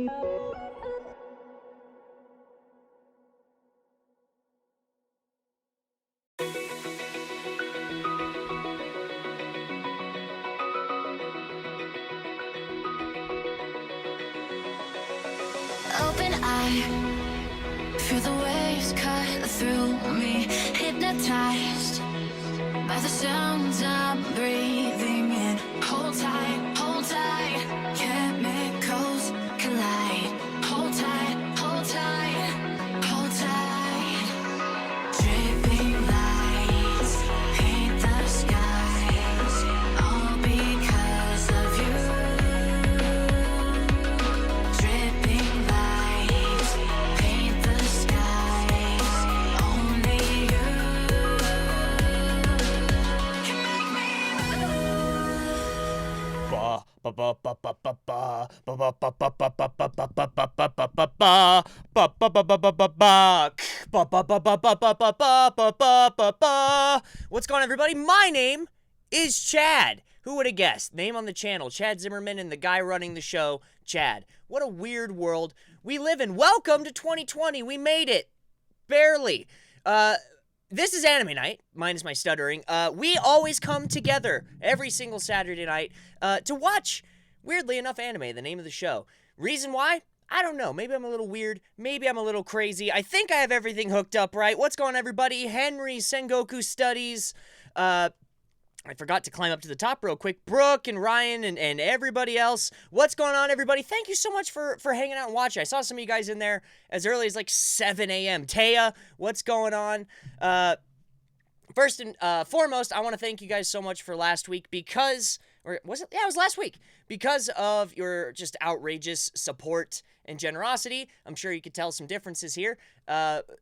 Open eye, feel the waves cut through me, hypnotized by the sounds I'm breathing in. Hold tight, chemicals collide. Hold tight, hold tight, hold tight. Dripping lights paint the skies, all because of you. Dripping lights paint the skies, only you can make me What's going on, everybody? My name is Chad. Who would have guessed? Name on the channel, Chad Zimmerman, and the guy running the show, Chad. What a weird world we live in. Welcome to 2020. We made it. Barely. This is anime night, minus my stuttering. We always come together every single Saturday night to watch, weirdly enough, anime, the name of the show. Reason why? I don't know. Maybe I'm a little weird. Maybe I'm a little crazy. I think I have everything hooked up right. What's going on, everybody? Henry, Sengoku Studies. I forgot to climb up to the top real quick. Brooke and Ryan and everybody else. What's going on, everybody? Thank you so much for hanging out and watching. I saw some of you guys in there as early as like 7 a.m. Taya, what's going on? First and foremost, I want to thank you guys so much for last week because, or was it? Yeah, it was last week. Because of your just outrageous support and generosity. I'm sure you could tell some differences here.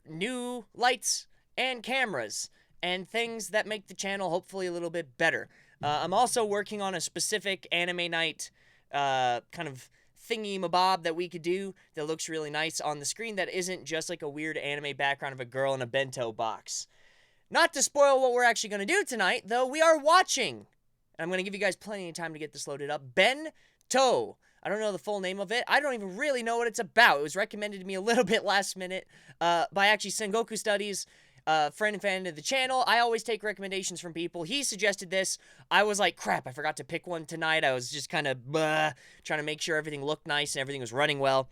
New lights and cameras and things that make the channel hopefully a little bit better. I'm also working on a specific anime night kind of thingy-mabob that we could do that looks really nice on the screen that isn't just like a weird anime background of a girl in a bento box. Not to spoil what we're actually going to do tonight, though, we are watching, and I'm going to give you guys plenty of time to get this loaded up, Bento. I don't know the full name of it. I don't even really know what it's about. It was recommended to me a little bit last minute by actually Sengoku Studies, friend and fan of the channel. I always take recommendations from people. He suggested this. I was like, crap, I forgot to pick one tonight. I was just kind of trying to make sure everything looked nice and everything was running well.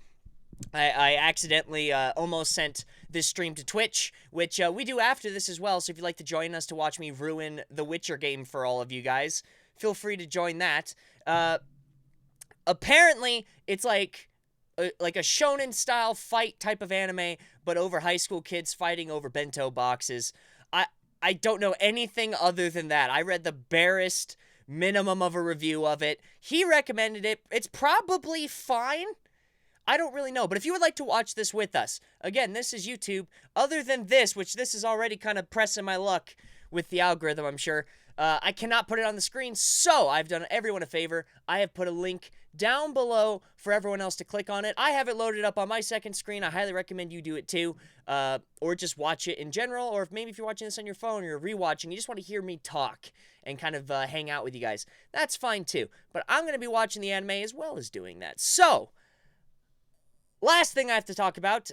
I accidentally almost sent this stream to Twitch, which we do after this as well, so if you'd like to join us to watch me ruin the Witcher game for all of you guys, feel free to join that. Apparently, it's like a shonen-style fight type of anime, but over high school kids fighting over bento boxes. I don't know anything other than that. I read the barest minimum of a review of it. He recommended it. It's probably fine. I don't really know, but if you would like to watch this with us, again, this is YouTube. Other than this, which this is already kind of pressing my luck with the algorithm, I'm sure, I cannot put it on the screen, so I've done everyone a favor. I have put a link down below for everyone else to click on it. I have it loaded up on my second screen. I highly recommend you do it too, or just watch it in general, or maybe if you're watching this on your phone or you're rewatching, you just want to hear me talk and kind of hang out with you guys. That's fine too, but I'm going to be watching the anime as well as doing that. So, last thing I have to talk about,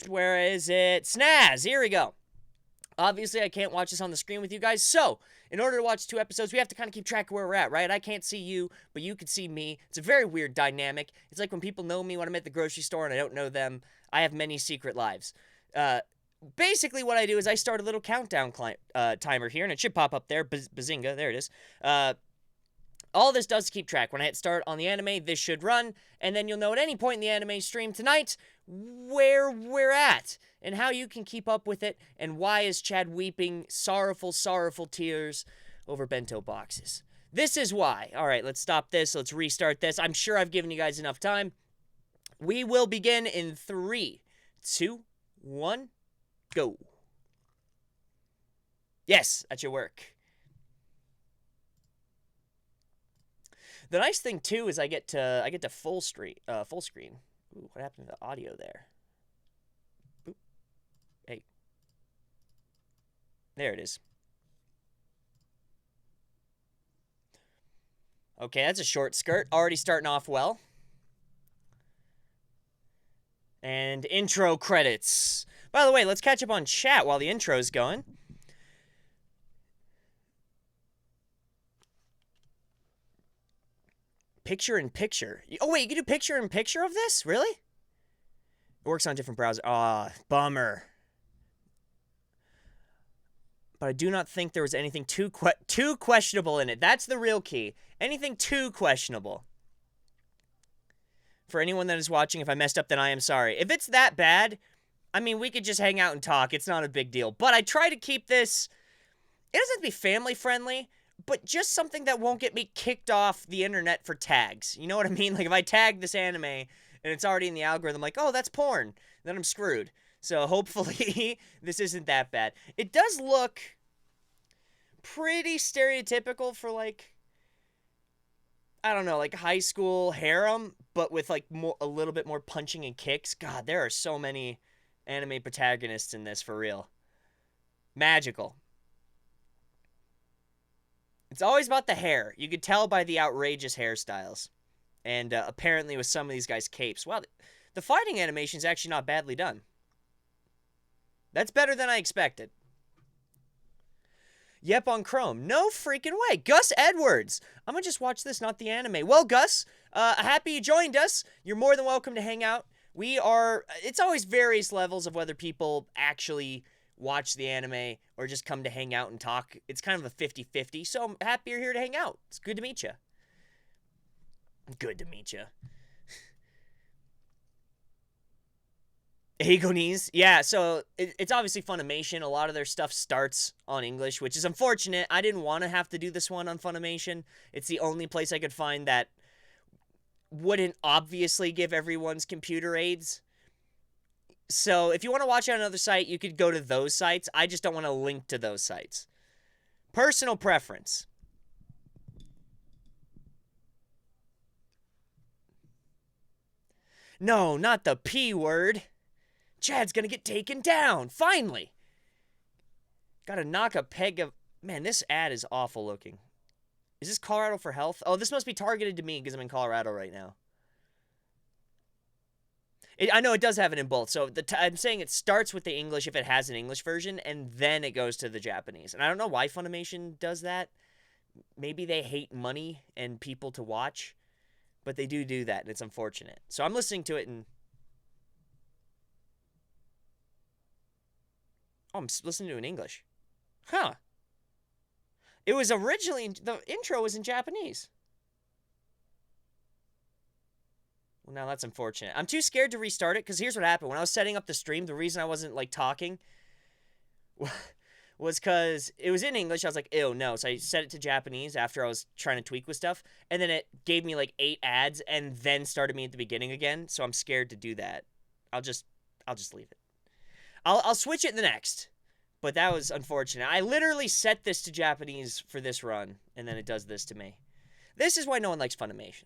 where is it? Snaz, here we go. Obviously, I can't watch this on the screen with you guys, so in order to watch 2 episodes, we have to kind of keep track of where we're at, right? I can't see you, but you can see me. It's a very weird dynamic. It's like when people know me when I'm at the grocery store and I don't know them. I have many secret lives. Basically, what I do is I start a little countdown timer here, and it should pop up there. Bazinga, there it is. All this does is keep track. When I hit start on the anime, this should run, and then you'll know at any point in the anime stream tonight where we're at and how you can keep up with it and why is Chad weeping sorrowful, sorrowful tears over bento boxes. This is why. All right, let's stop this. Let's restart this. I'm sure I've given you guys enough time. We will begin in 3, 2, 1, go. Yes, that should work. The nice thing too is I get to full screen. Ooh, what happened to the audio there? Boop. Hey. There it is. Okay, that's a short skirt. Already starting off well. And intro credits. By the way, let's catch up on chat while the intro's going. Picture in picture. Oh, wait, you can do picture in picture of this? Really? It works on different browsers. Ah, bummer. But I do not think there was anything too questionable in it. That's the real key. Anything too questionable. For anyone that is watching, if I messed up, then I am sorry. If it's that bad, I mean, we could just hang out and talk. It's not a big deal. But I try to keep this... It doesn't have to be family friendly, but just something that won't get me kicked off the internet for tags. You know what I mean? Like, if I tag this anime and it's already in the algorithm, like, oh, that's porn, then I'm screwed. So hopefully this isn't that bad. It does look pretty stereotypical for, like, I don't know, like high school harem, but with like a little bit more punching and kicks. God, there are so many anime protagonists in this, for real. Magical. It's always about the hair. You could tell by the outrageous hairstyles. And apparently with some of these guys' capes. Wow, the fighting animation is actually not badly done. That's better than I expected. Yep, on Chrome. No freaking way. Gus Edwards. I'm going to just watch this, not the anime. Well, Gus, happy you joined us. You're more than welcome to hang out. It's always various levels of whether people actually watch the anime or just come to hang out and talk. It's kind of a 50-50, so I'm happy you're here to hang out. It's good to meet you. Good to meet you. Agonese. Yeah, so it's obviously Funimation. A lot of their stuff starts on English, which is unfortunate. I didn't want to have to do this one on Funimation. It's the only place I could find that wouldn't obviously give everyone's computer aids. So if you want to watch it on another site, you could go to those sites. I just don't want to link to those sites. Personal preference. No, not the P word. Chad's gonna get taken down, finally. Gotta knock a peg of... Man, this ad is awful looking. Is this Colorado for Health? Oh, this must be targeted to me because I'm in Colorado right now. I know it does have it in both. So I'm saying it starts with the English if it has an English version, and then it goes to the Japanese. And I don't know why Funimation does that. Maybe they hate money and people to watch. But they do that, and it's unfortunate. So I'm listening to it, and... Oh, I'm listening to it in English. Huh. It was originally... The intro was in Japanese. Well, now that's unfortunate. I'm too scared to restart it, because here's what happened. When I was setting up the stream, the reason I wasn't, like, talking was because it was in English. I was like, ew, no. So I set it to Japanese after I was trying to tweak with stuff. And then it gave me, like, 8 ads and then started me at the beginning again. So I'm scared to do that. I'll just leave it. I'll switch it in the next. But that was unfortunate. I literally set this to Japanese for this run, and then it does this to me. This is why no one likes Funimation.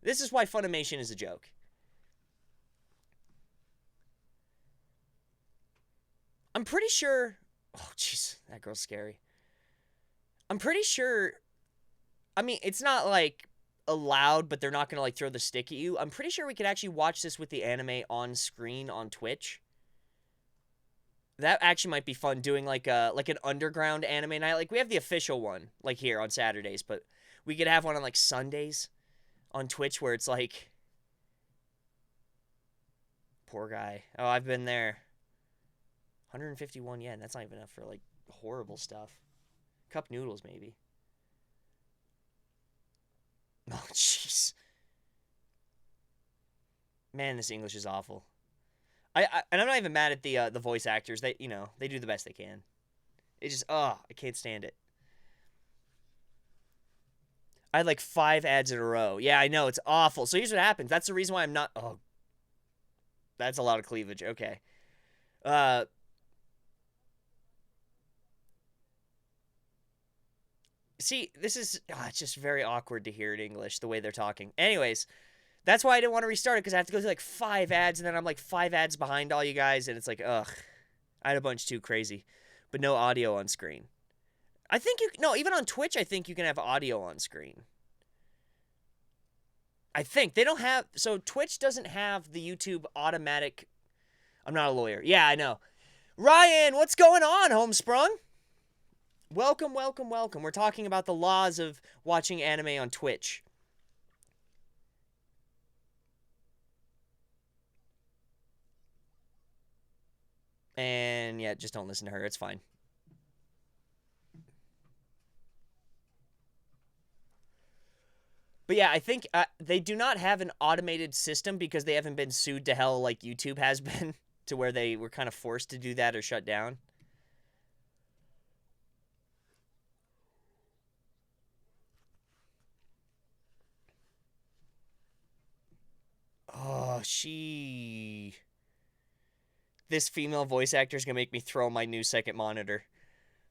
This is why Funimation is a joke. I'm pretty sure... Oh, jeez, that girl's scary. I'm pretty sure... I mean, it's not, like, allowed, but they're not gonna, like, throw the stick at you. I'm pretty sure we could actually watch this with the anime on screen on Twitch. That actually might be fun, doing, like an underground anime night. Like, we have the official one, like, here on Saturdays, but we could have one on, like, Sundays on Twitch where it's, like... Poor guy. Oh, I've been there. 151 yen. That's not even enough for, like, horrible stuff. Cup noodles, maybe. Oh, jeez. Man, this English is awful. And I'm not even mad at the voice actors. They, you know, they do the best they can. It just, I can't stand it. I had like 5 ads in a row. Yeah, I know, it's awful. So here's what happens. That's the reason why I'm not... Oh, that's a lot of cleavage. Okay. See, this is... it's just very awkward to hear in English, the way they're talking. Anyways, that's why I didn't want to restart it, because I have to go through like 5 ads, and then I'm like 5 ads behind all you guys, and it's like, ugh. I had a bunch too, crazy. But no audio on screen. I think you... No, even on Twitch, I think you can have audio on screen. I think they don't have. So Twitch doesn't have the YouTube automatic. I'm not a lawyer. Yeah, I know. Ryan, what's going on, Homesprung? Welcome, welcome, welcome. We're talking about the laws of watching anime on Twitch. And yeah, just don't listen to her. It's fine. But yeah, I think they do not have an automated system because they haven't been sued to hell like YouTube has been, to where they were kind of forced to do that or shut down. Oh, This female voice actor is going to make me throw my new second monitor.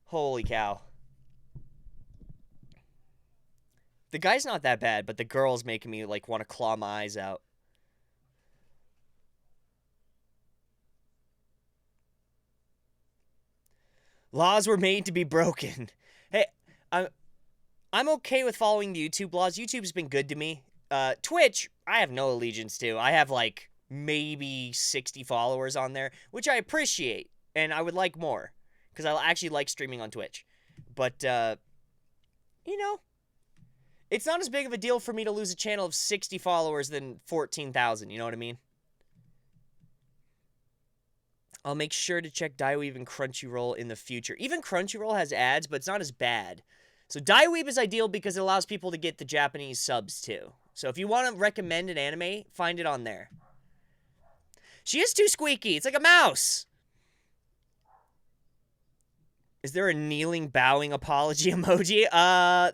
Holy cow. The guy's not that bad, but the girl's making me, like, want to claw my eyes out. Laws were made to be broken. Hey, I'm okay with following the YouTube laws. YouTube's been good to me. Twitch, I have no allegiance to. I have, like, maybe 60 followers on there, which I appreciate, and I would like more, because I actually like streaming on Twitch. But, you know, it's not as big of a deal for me to lose a channel of 60 followers than 14,000, you know what I mean? I'll make sure to check Daiweeb and Crunchyroll in the future. Even Crunchyroll has ads, but it's not as bad. So Daiweeb is ideal because it allows people to get the Japanese subs too. So if you want to recommend an anime, find it on there. She is too squeaky. It's like a mouse. Is there a kneeling, bowing apology emoji?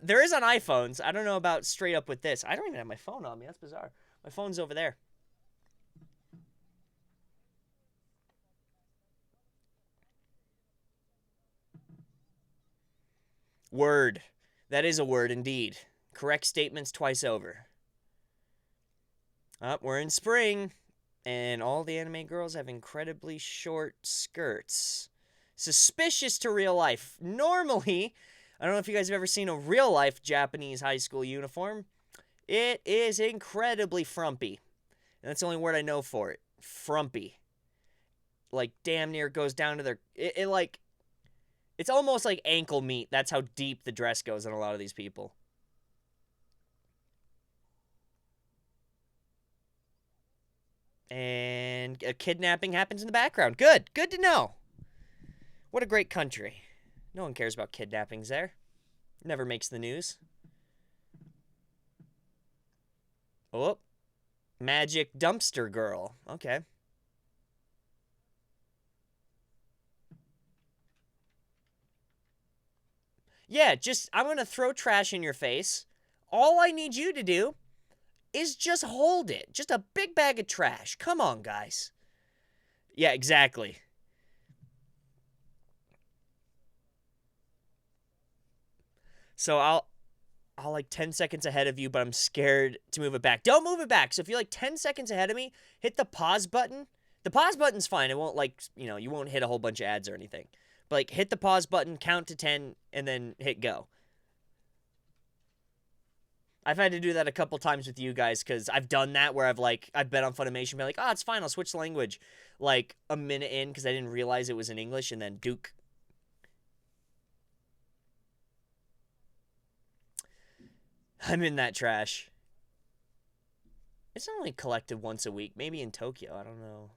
There is on iPhones. I don't know about straight up with this. I don't even have my phone on me. That's bizarre. My phone's over there. Word. That is a word indeed. Correct statements twice over. We're in spring, and all the anime girls have incredibly short skirts. Suspicious to real life. Normally, I don't know if you guys have ever seen a real life Japanese high school uniform. It is incredibly frumpy. And that's the only word I know for it. Frumpy. Like, damn near goes down to their... It's almost like ankle meat. That's how deep the dress goes on a lot of these people. And a kidnapping happens in the background. Good. Good to know. What a great country. No one cares about kidnappings there. Never makes the news. Oh. Magic dumpster girl. Okay. Yeah, I'm going to throw trash in your face. All I need you to do is just hold it. Just a big bag of trash. Come on, guys. Yeah, exactly. So I'll like 10 seconds ahead of you, but I'm scared to move it back. Don't move it back. So if you're like 10 seconds ahead of me, hit the pause button. The pause button's fine. It won't you won't hit a whole bunch of ads or anything. But like hit the pause button, count to 10, and then hit go. I've had to do that a couple times with you guys because I've done that where I've been on Funimation, been like, oh, it's fine, I'll switch language like a minute in because I didn't realize it was in English, and then Duke. I'm in that trash. It's only collected once a week, maybe in Tokyo, I don't know.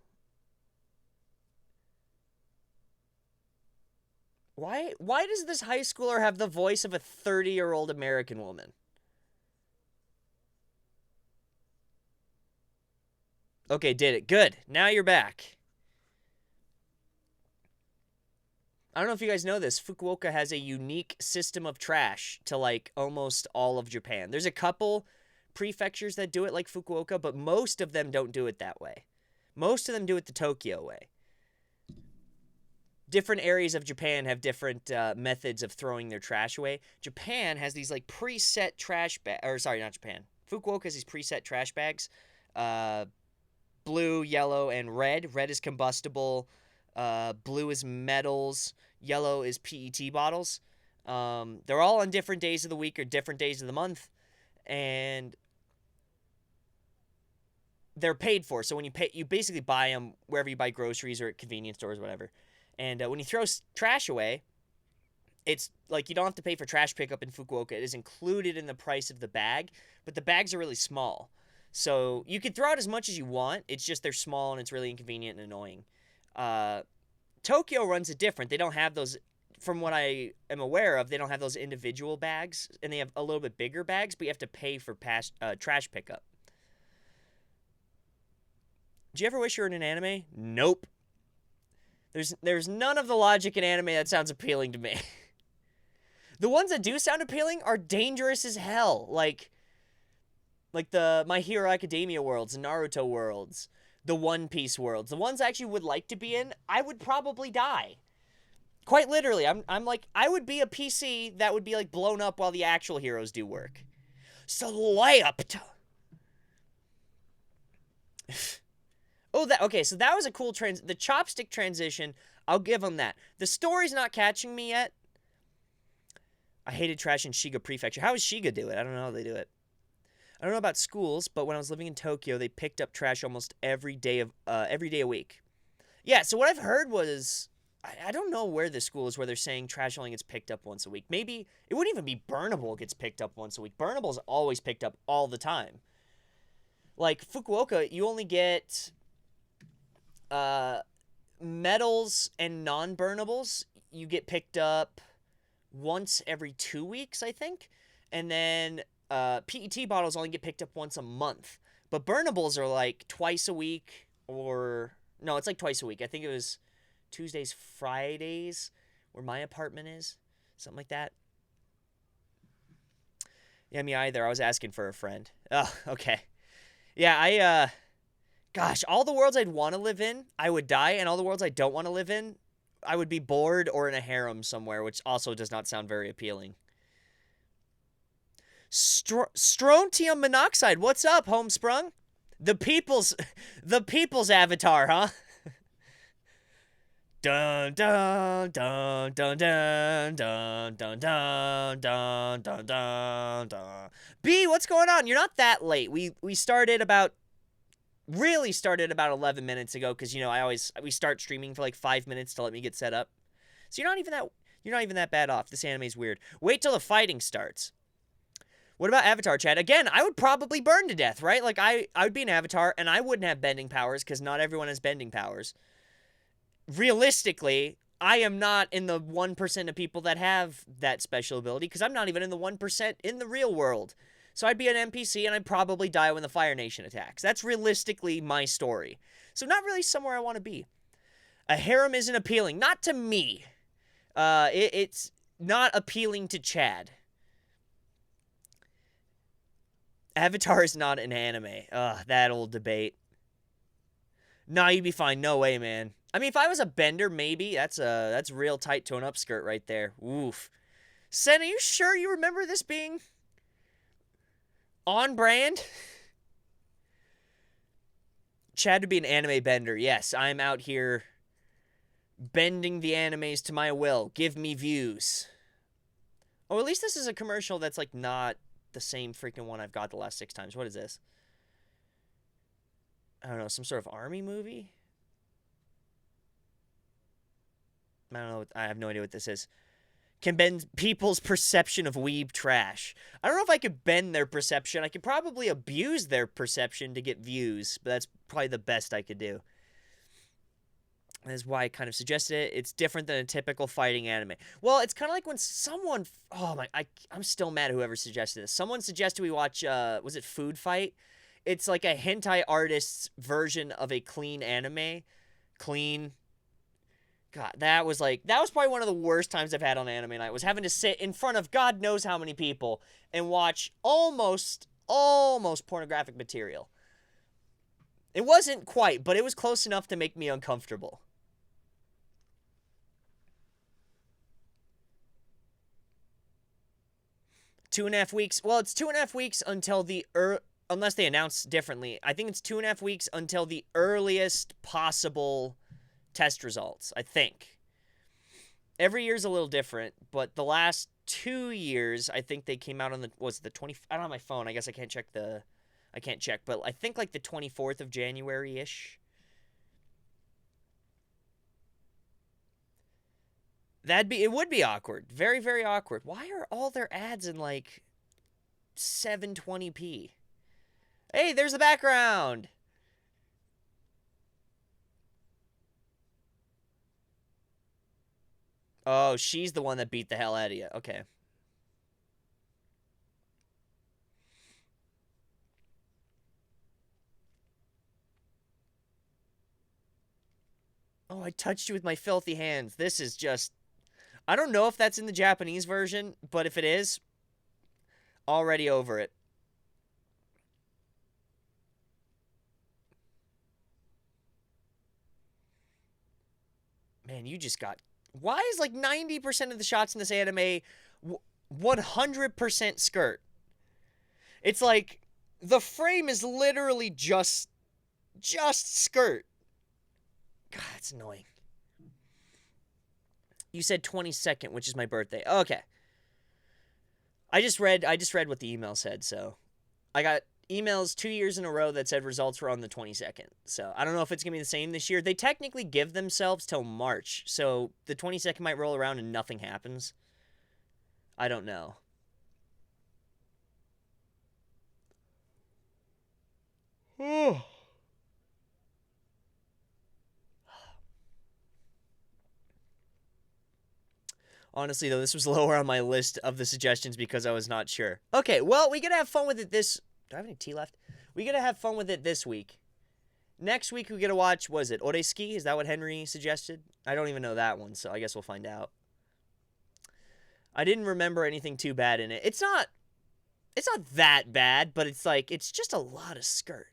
Why does this high schooler have the voice of a 30-year-old American woman? Okay, did it. Good. Now you're back. I don't know if you guys know this. Fukuoka has a unique system of trash to, like, almost all of Japan. There's a couple prefectures that do it like Fukuoka, but most of them don't do it that way. Most of them do it the Tokyo way. Different areas of Japan have different methods of throwing their trash away. Japan has these, like, preset trash bags. Or, sorry, not Japan. Fukuoka has these preset trash bags. Blue, yellow, and red. Red is combustible. Blue is metals. Yellow is PET bottles. They're all on different days of the week or different days of the month. And they're paid for. So when you pay, you basically buy them wherever you buy groceries or at convenience stores, whatever. And when you throw trash away, it's like you don't have to pay for trash pickup in Fukuoka. It is included in the price of the bag, but the bags are really small. So you can throw out as much as you want. It's just they're small and it's really inconvenient and annoying. Tokyo runs it different. They don't have those, from what I am aware of, they don't have those individual bags, and they have a little bit bigger bags, but you have to pay for trash pickup. Did you ever wish you were in an anime? Nope. There's none of the logic in anime that sounds appealing to me. The ones that do sound appealing are dangerous as hell. Like the My Hero Academia worlds, Naruto worlds, the One Piece worlds. The ones I actually would like to be in, I would probably die. Quite literally, I'm like, I would be a PC that would be like blown up while the actual heroes do work. Slapped. Okay, so that was a cool the chopstick transition, I'll give them that. The story's not catching me yet. I hated trash in Shiga Prefecture. How does Shiga do it? I don't know how they do it. I don't know about schools, but when I was living in Tokyo, they picked up trash almost every day a week. Yeah, so what I've heard was, I don't know where the school is where they're saying trash only gets picked up once a week. Maybe, it wouldn't even be burnable gets picked up once a week. Burnable's always picked up all the time. Like, Fukuoka, you only get metals and non-burnables. You get picked up once every 2 weeks, I think. And then PET bottles only get picked up once a month. But burnables are like twice a week, or no, it's like twice a week. I think it was Tuesdays, Fridays, where my apartment is. Something like that. Yeah, me either. I was asking for a friend. Oh, okay. Yeah, gosh, all the worlds I'd want to live in, I would die, and all the worlds I don't want to live in, I would be bored or in a harem somewhere, which also does not sound very appealing. Strontium monoxide, what's up, Homesprung? The people's avatar, huh? Dun dun dun dun dun dun dun dun dun dun dun dun. B, what's going on? You're not that late. We really started about 11 minutes ago, because you know we start streaming for like 5 minutes to let me get set up. So you're not even that bad off. This anime's weird. Wait till the fighting starts. What about Avatar, Chad? Again, I would probably burn to death, right? Like I would be an Avatar and I wouldn't have bending powers, because not everyone has bending powers. Realistically, I am not in the 1% of people that have that special ability, because I'm not even in the 1% in the real world. So I'd be an NPC and I'd probably die when the Fire Nation attacks. That's realistically my story. So not really somewhere I want to be. A harem isn't appealing. Not to me. It's not appealing to Chad. Avatar is not an anime. Ugh, that old debate. Nah, you'd be fine. No way, man. I mean, if I was a bender, maybe. That's real tight tone-up skirt right there. Oof. Sen, are you sure you remember this being on brand? Chad to be an anime bender. Yes, I'm out here bending the animes to my will. Give me views. Oh, at least this is a commercial that's like not the same freaking one I've got the last 6 times. What is this? I don't know, some sort of army movie? I don't know. I have no idea what this is. Can bend people's perception of weeb trash. I don't know if I could bend their perception. I could probably abuse their perception to get views, but that's probably the best I could do. That's why I kind of suggested it. It's different than a typical fighting anime. Well, it's kind of like when someone... Oh, my... I'm still mad whoever suggested this. Someone suggested we watch... was it Food Fight? It's like a hentai artist's version of a clean anime. Clean... God, that was probably one of the worst times I've had on anime night, was having to sit in front of God knows how many people and watch almost pornographic material. It wasn't quite, but it was close enough to make me uncomfortable. 2.5 weeks. Well, it's 2.5 weeks until unless they announce differently. I think it's 2.5 weeks until the earliest possible test results, I think. Every year's a little different, but the last 2 years, I think they came out on the 20... I don't have my phone. I guess I can't check I can't check, but I think like the 24th of January-ish. It would be awkward. Very, very awkward. Why are all their ads in like 720p? Hey, there's the background. Oh, she's the one that beat the hell out of you. Okay. Oh, I touched you with my filthy hands. This is just... I don't know if that's in the Japanese version, but if it is, already over it. Man, you just got... Why is like 90% of the shots in this anime 100% skirt? It's like the frame is literally just skirt. God, it's annoying. You said 22nd, which is my birthday. Okay. I just read what the email said, so I got emails 2 years in a row that said results were on the 22nd. So I don't know if it's going to be the same this year. They technically give themselves till March, so the 22nd might roll around and nothing happens. I don't know. Honestly, though, this was lower on my list of the suggestions because I was not sure. Okay, well, we gotta have fun with it this... Do I have any tea left? We gotta have fun with it this week. Next week, we gotta watch, was it Oreski? Is that what Henry suggested? I don't even know that one, so I guess we'll find out. I didn't remember anything too bad in it. It's not that bad, but it's like, it's just a lot of skirt.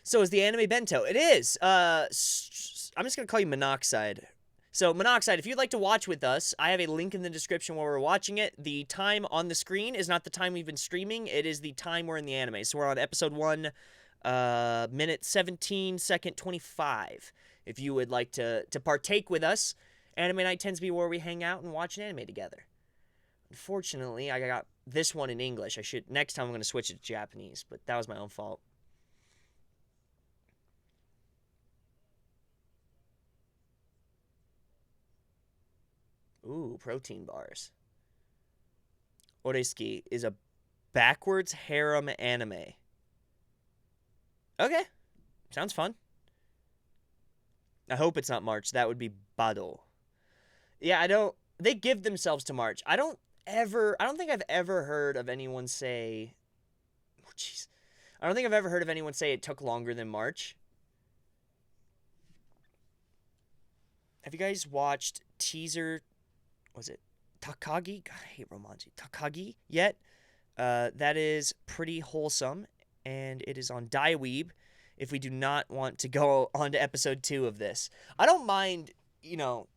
So is the anime bento. It is. I'm just gonna call you Monoxide. So, Monoxide, if you'd like to watch with us, I have a link in the description where we're watching it. The time on the screen is not the time we've been streaming. It is the time we're in the anime. So, we're on episode 1, minute 17, second 25. If you would like to partake with us, Anime Night tends to be where we hang out and watch an anime together. Unfortunately, I got this one in English. Next time I'm going to switch it to Japanese, but that was my own fault. Ooh, protein bars. Oreski is a backwards harem anime. Okay. Sounds fun. I hope it's not March. That would be Bado. Yeah, they give themselves to March. I don't think I've ever heard of anyone say... Oh, jeez. I don't think I've ever heard of anyone say it took longer than March. Have you guys watched teaser... Was it Takagi? God, I hate Romanji. Takagi yet? That is pretty wholesome, and it is on Daiweeb if we do not want to go on to episode 2 of this. I don't mind,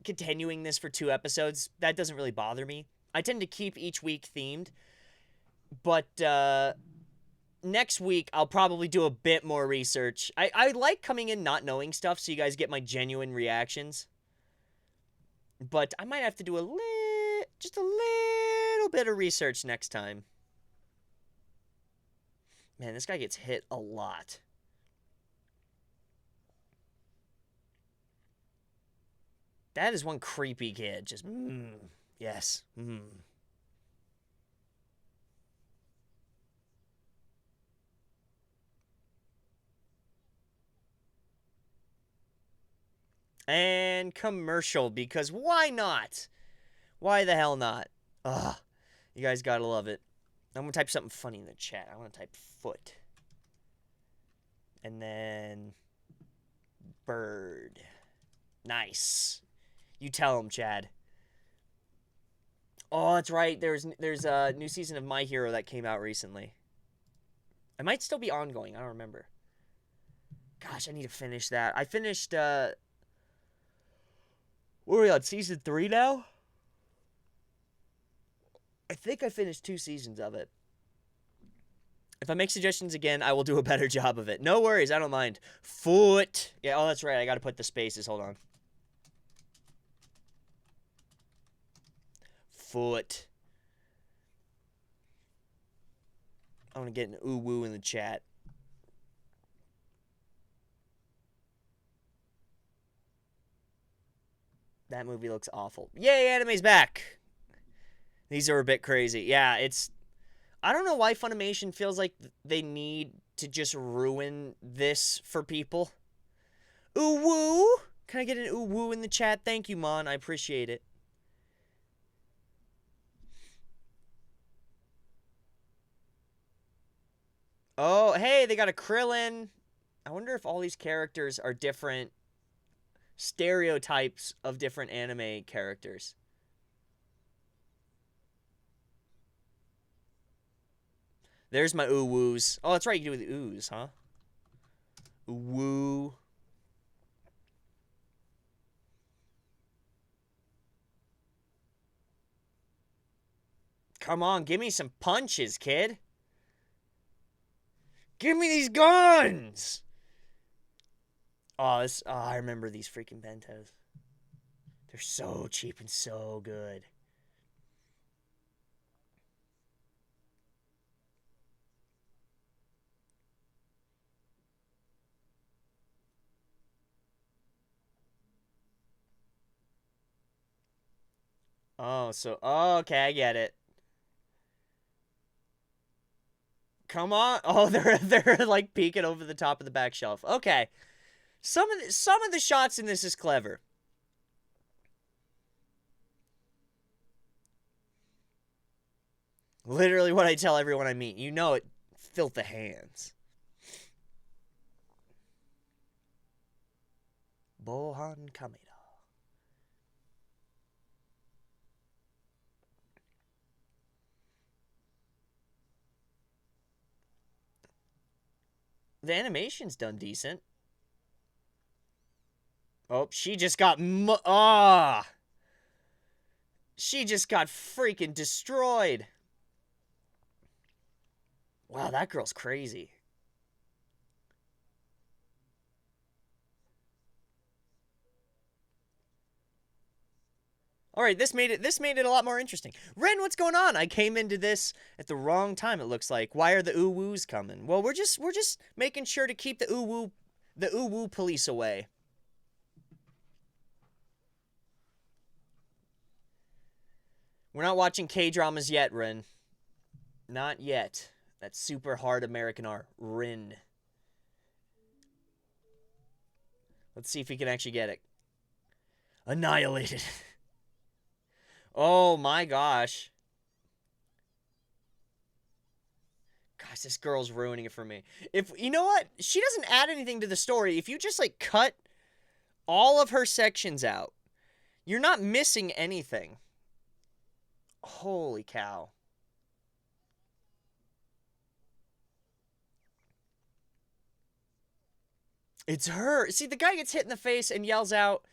continuing this for 2 episodes. That doesn't really bother me. I tend to keep each week themed, but next week I'll probably do a bit more research. I like coming in not knowing stuff so you guys get my genuine reactions. But I might have to do just a little bit of research next time. Man, this guy gets hit a lot. That is one creepy kid. Just, yes. And commercial, because why not? Why the hell not? Ugh. You guys gotta love it. I'm gonna type something funny in the chat. I'm gonna type foot. And then... bird. Nice. You tell him, Chad. Oh, that's right. There's a new season of My Hero that came out recently. It might still be ongoing. I don't remember. Gosh, I need to finish that. I finished, what are we on, season 3 now? I think I finished 2 seasons of it. If I make suggestions again, I will do a better job of it. No worries, I don't mind. Foot. Yeah, oh, that's right. I gotta put the spaces. Hold on. Foot. I want to get an ooh-woo in the chat. That movie looks awful. Yay, anime's back. These are a bit crazy. Yeah, it's... I don't know why Funimation feels like they need to just ruin this for people. Ooh woo! Can I get an ooh woo in the chat? Thank you, Mon. I appreciate it. Oh, hey, they got a Krillin. I wonder if all these characters are different stereotypes of different anime characters. There's my ooh woos. Oh, that's right, you can do with oohs, huh? Ooh woo. Come on, give me some punches, kid. Give me these guns! Oh, I remember these freaking bentos. They're so cheap and so good. Oh, so... Oh, okay, I get it. Come on. Oh, they're like peeking over the top of the back shelf. Okay. Some of the shots in this is clever. Literally what I tell everyone I meet. You know it. Filthy hands. Bohan Kameda. The animation's done decent. Oh, she just got... She just got freaking destroyed. Wow, that girl's crazy. All right, this made it a lot more interesting. Ren, what's going on? I came into this at the wrong time, it looks like. Why are the ooh woos coming? Well, we're just making sure to keep the ooh woo police away. We're not watching K-dramas yet, Ren. Not yet. That super hard American R. Rin. Let's see if we can actually get it. Annihilated. Oh my gosh. Gosh, this girl's ruining it for me. If you know what? She doesn't add anything to the story. If you just like cut all of her sections out, you're not missing anything. Holy cow. It's her. See, the guy gets hit in the face and yells out.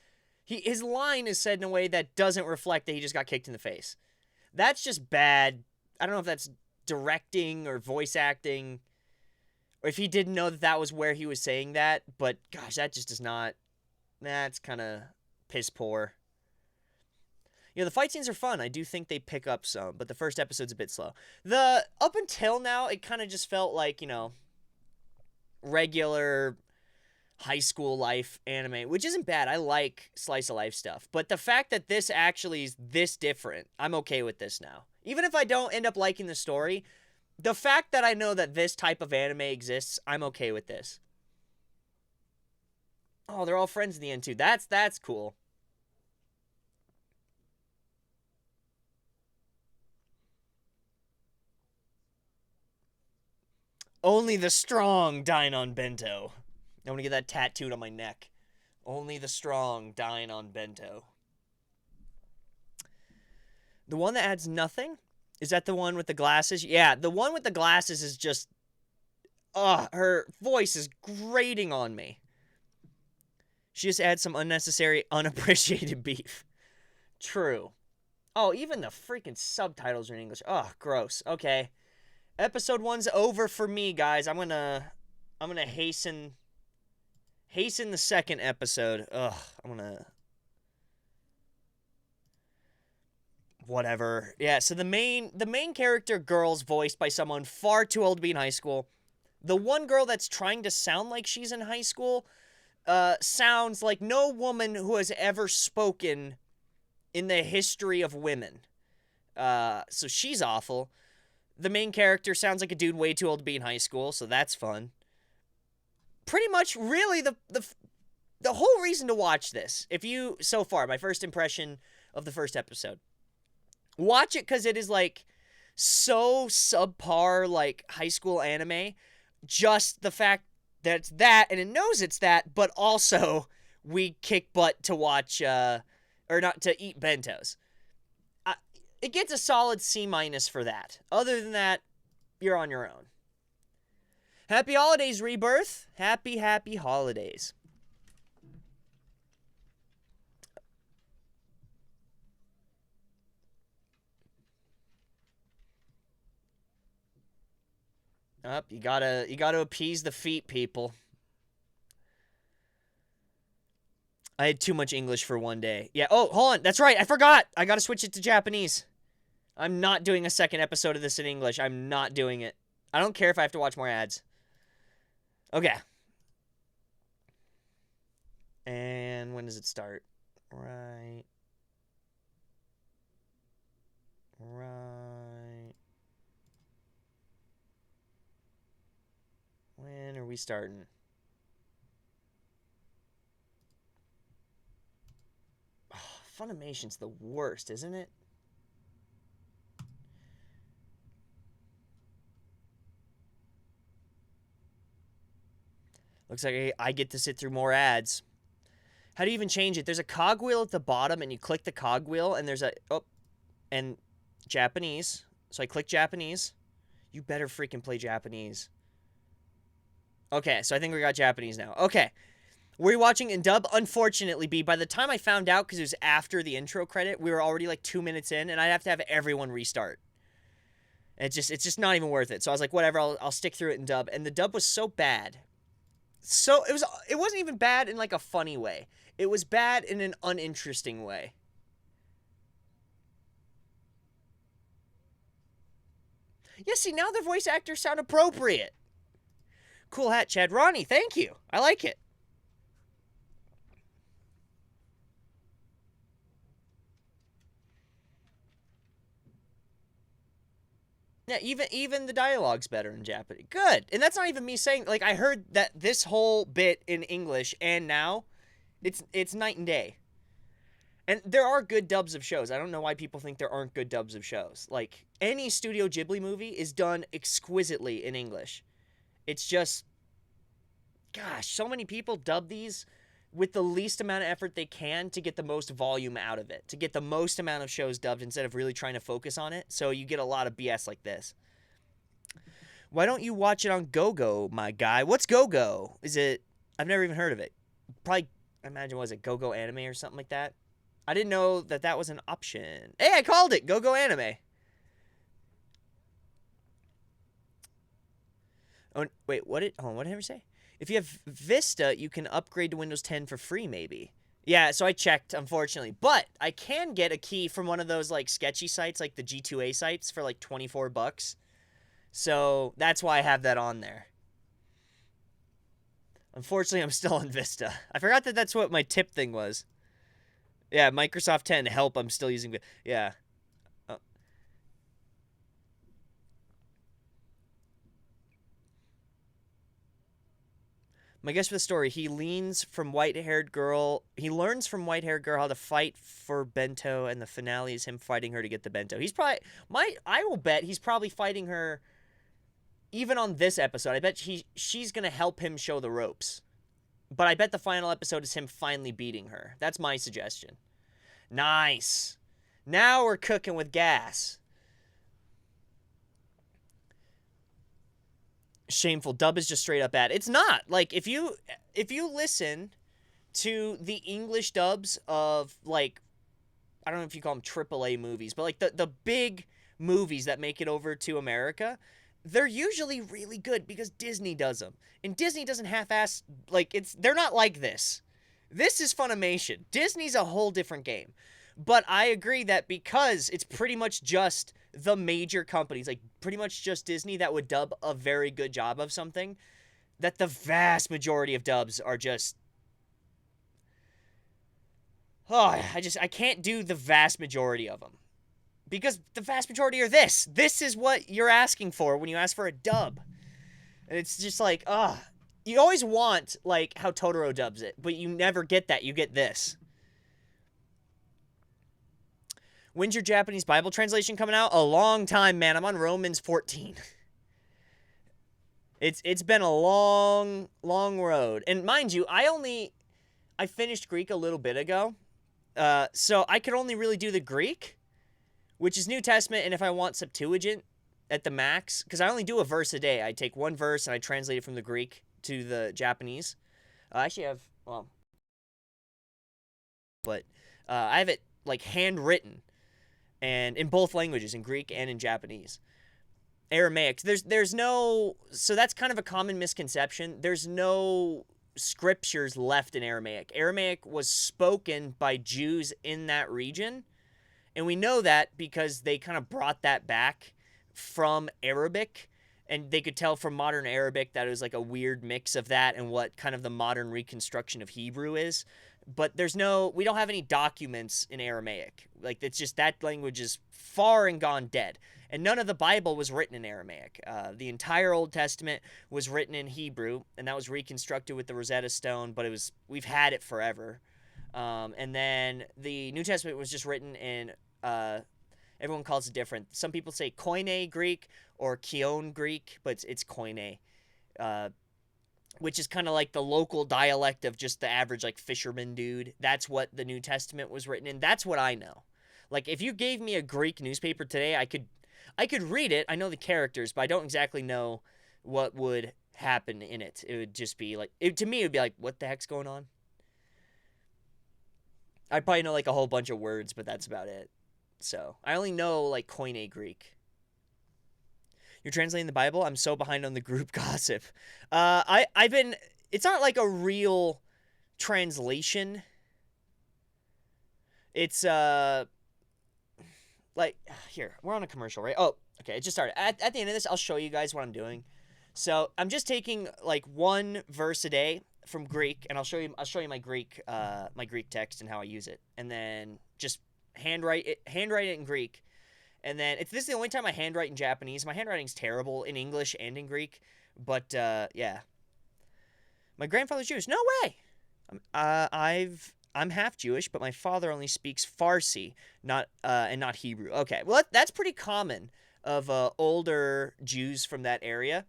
His line is said in a way that doesn't reflect that he just got kicked in the face. That's just bad. I don't know if that's directing or voice acting, or if he didn't know that that was where he was saying that, but gosh, that just does not... That's kind of piss poor. You know, the fight scenes are fun. I do think they pick up some, but the first episode's a bit slow. Up until now, it kind of just felt like, you know, regular... high school life anime, which isn't bad. I like slice of life stuff. But the fact that this actually is this different, I'm okay with this now. Even if I don't end up liking the story, the fact that I know that this type of anime exists, I'm okay with this. Oh, they're all friends in the end too. That's cool. Only the strong dine on bento. I want to get that tattooed on my neck. Only the strong dine on bento. The one that adds nothing? Is that the one with the glasses? Yeah, the one with the glasses is just... her voice is grating on me. She just adds some unnecessary, unappreciated beef. True. Oh, even the freaking subtitles are in English. Oh, gross. Okay. Episode 1's over for me, guys. I'm gonna hasten the second episode. Ugh, I'm gonna... Whatever. Yeah, so the main character girl's voiced by someone far too old to be in high school. The one girl that's trying to sound like she's in high school sounds like no woman who has ever spoken in the history of women. So she's awful. The main character sounds like a dude way too old to be in high school, so that's fun. Pretty much, really, the whole reason to watch this, if you, so far, my first impression of the first episode, watch it because it is, like, so subpar, like, high school anime. Just the fact that it's that, and it knows it's that, but also we kick butt to watch, or not, to eat bentos. It gets a solid C- for that. Other than that, you're on your own. Happy holidays, Rebirth. Happy holidays. Up, you gotta appease the feet, people. I had too much English for one day. Yeah, oh, hold on. That's right, I forgot. I gotta switch it to Japanese. I'm not doing a second episode of this in English. I'm not doing it. I don't care if I have to watch more ads. Okay. And when does it start? Right. When are we starting? Oh, Funimation's the worst, isn't it? Looks like I get to sit through more ads. How do you even change it? There's a cogwheel at the bottom, and you click the cogwheel, and there's a... Oh, and Japanese. So I click Japanese. You better freaking play Japanese. Okay, so I think we got Japanese now. Okay. Were you watching in dub? Unfortunately, B, by the time I found out, because it was after the intro credit, we were already like 2 minutes in, and I'd have to have everyone restart. It's just not even worth it. So I was like, whatever, I'll stick through it in dub. And the dub was so bad. So it wasn't even bad in like a funny way. It was bad in an uninteresting way. Yeah, see, now the voice actors sound appropriate. Cool hat, Chad. Ronnie, thank you. I like it. Yeah, even the dialogue's better in Japanese. Good. And that's not even me saying, like, I heard that this whole bit in English and now, it's night and day. And there are good dubs of shows. I don't know why people think there aren't good dubs of shows. Like, any Studio Ghibli movie is done exquisitely in English. It's just, gosh, so many people dub these with the least amount of effort they can to get the most volume out of it, to get the most amount of shows dubbed instead of really trying to focus on it. So you get a lot of BS like this. Why don't you watch it on GoGo, my guy? What's GoGo? Is it... I've never even heard of it. Probably, I imagine, was it GoGo Anime or something like that? I didn't know that that was an option. Hey, I called it! GoGo Anime. Oh, wait, what did... Hold on, what did I ever say? If you have Vista, you can upgrade to Windows 10 for free, maybe. Yeah, so I checked, unfortunately. But I can get a key from one of those, like, sketchy sites, like the G2A sites, for, like, 24 bucks. So that's why I have that on there. Unfortunately, I'm still on Vista. I forgot that that's what my tip thing was. Yeah, Microsoft 10, help, I'm still using... Yeah. My guess for the story, he learns from white-haired girl how to fight for bento, and the finale is him fighting her to get the bento. He's probably... I will bet he's probably fighting her even on this episode. I bet she's going to help him show the ropes. But I bet the final episode is him finally beating her. That's my suggestion. Nice. Now we're cooking with gas. Shameful. Dub is just straight up bad. It's not. Like, if you listen to the English dubs of, like, I don't know if you call them AAA movies, but, like, the big movies that make it over to America, they're usually really good because Disney does them. And Disney doesn't half-ass, like, they're not like this. This is Funimation. Disney's a whole different game. But I agree that because it's pretty much just the major companies, like pretty much just Disney, that would dub a very good job of something, that the vast majority of dubs are just Oh, I can't do the vast majority of them. Because the vast majority are this. This is what you're asking for when you ask for a dub. And it's just like, you always want, like, how Totoro dubs it, but you never get that. You get this. When's your Japanese Bible translation coming out? A long time, man. I'm on Romans 14. It's been a long, long road. And mind you, I finished Greek a little bit ago. So I could only really do the Greek, which is New Testament, and if I want Septuagint at the max, because I only do a verse a day. I take one verse and I translate it from the Greek to the Japanese. I actually have, I have it, like, handwritten, and in both languages, in Greek and in Japanese. Aramaic, there's no, so that's kind of a common misconception. There's no scriptures left in Aramaic. Aramaic was spoken by Jews in that region, and we know that because they kind of brought that back from Arabic, and they could tell from modern Arabic that it was like a weird mix of that and what kind of the modern reconstruction of Hebrew is. But we don't have any documents in Aramaic. Like, it's just that language is far and gone dead. And none of the Bible was written in Aramaic. The entire Old Testament was written in Hebrew, and that was reconstructed with the Rosetta Stone, but we've had it forever. And then the New Testament was just written in, everyone calls it different. Some people say Koine Greek or Kion Greek, but it's Koine, which is kind of like the local dialect of just the average, like, fisherman dude. That's what the New Testament was written in. That's what I know. Like, if you gave me a Greek newspaper today, I could read it. I know the characters, but I don't exactly know what would happen in it. It would just be like, to me, it would be like, what the heck's going on? I probably know, like, a whole bunch of words, but that's about it. So, I only know, like, Koine Greek. You're translating the Bible? I'm so behind on the group gossip. It's not like a real translation. It's, like, here, we're on a commercial, right? Oh, okay, it just started. At the end of this, I'll show you guys what I'm doing. So, I'm just taking, like, one verse a day from Greek, and I'll show you my Greek text and how I use it. And then just handwrite it in Greek. And then this is the only time I handwrite in Japanese. My handwriting's terrible in English and in Greek, but yeah. My grandfather's Jewish. No way. I'm half Jewish, but my father only speaks Farsi, not Hebrew. Okay, well that's pretty common of older Jews from that area.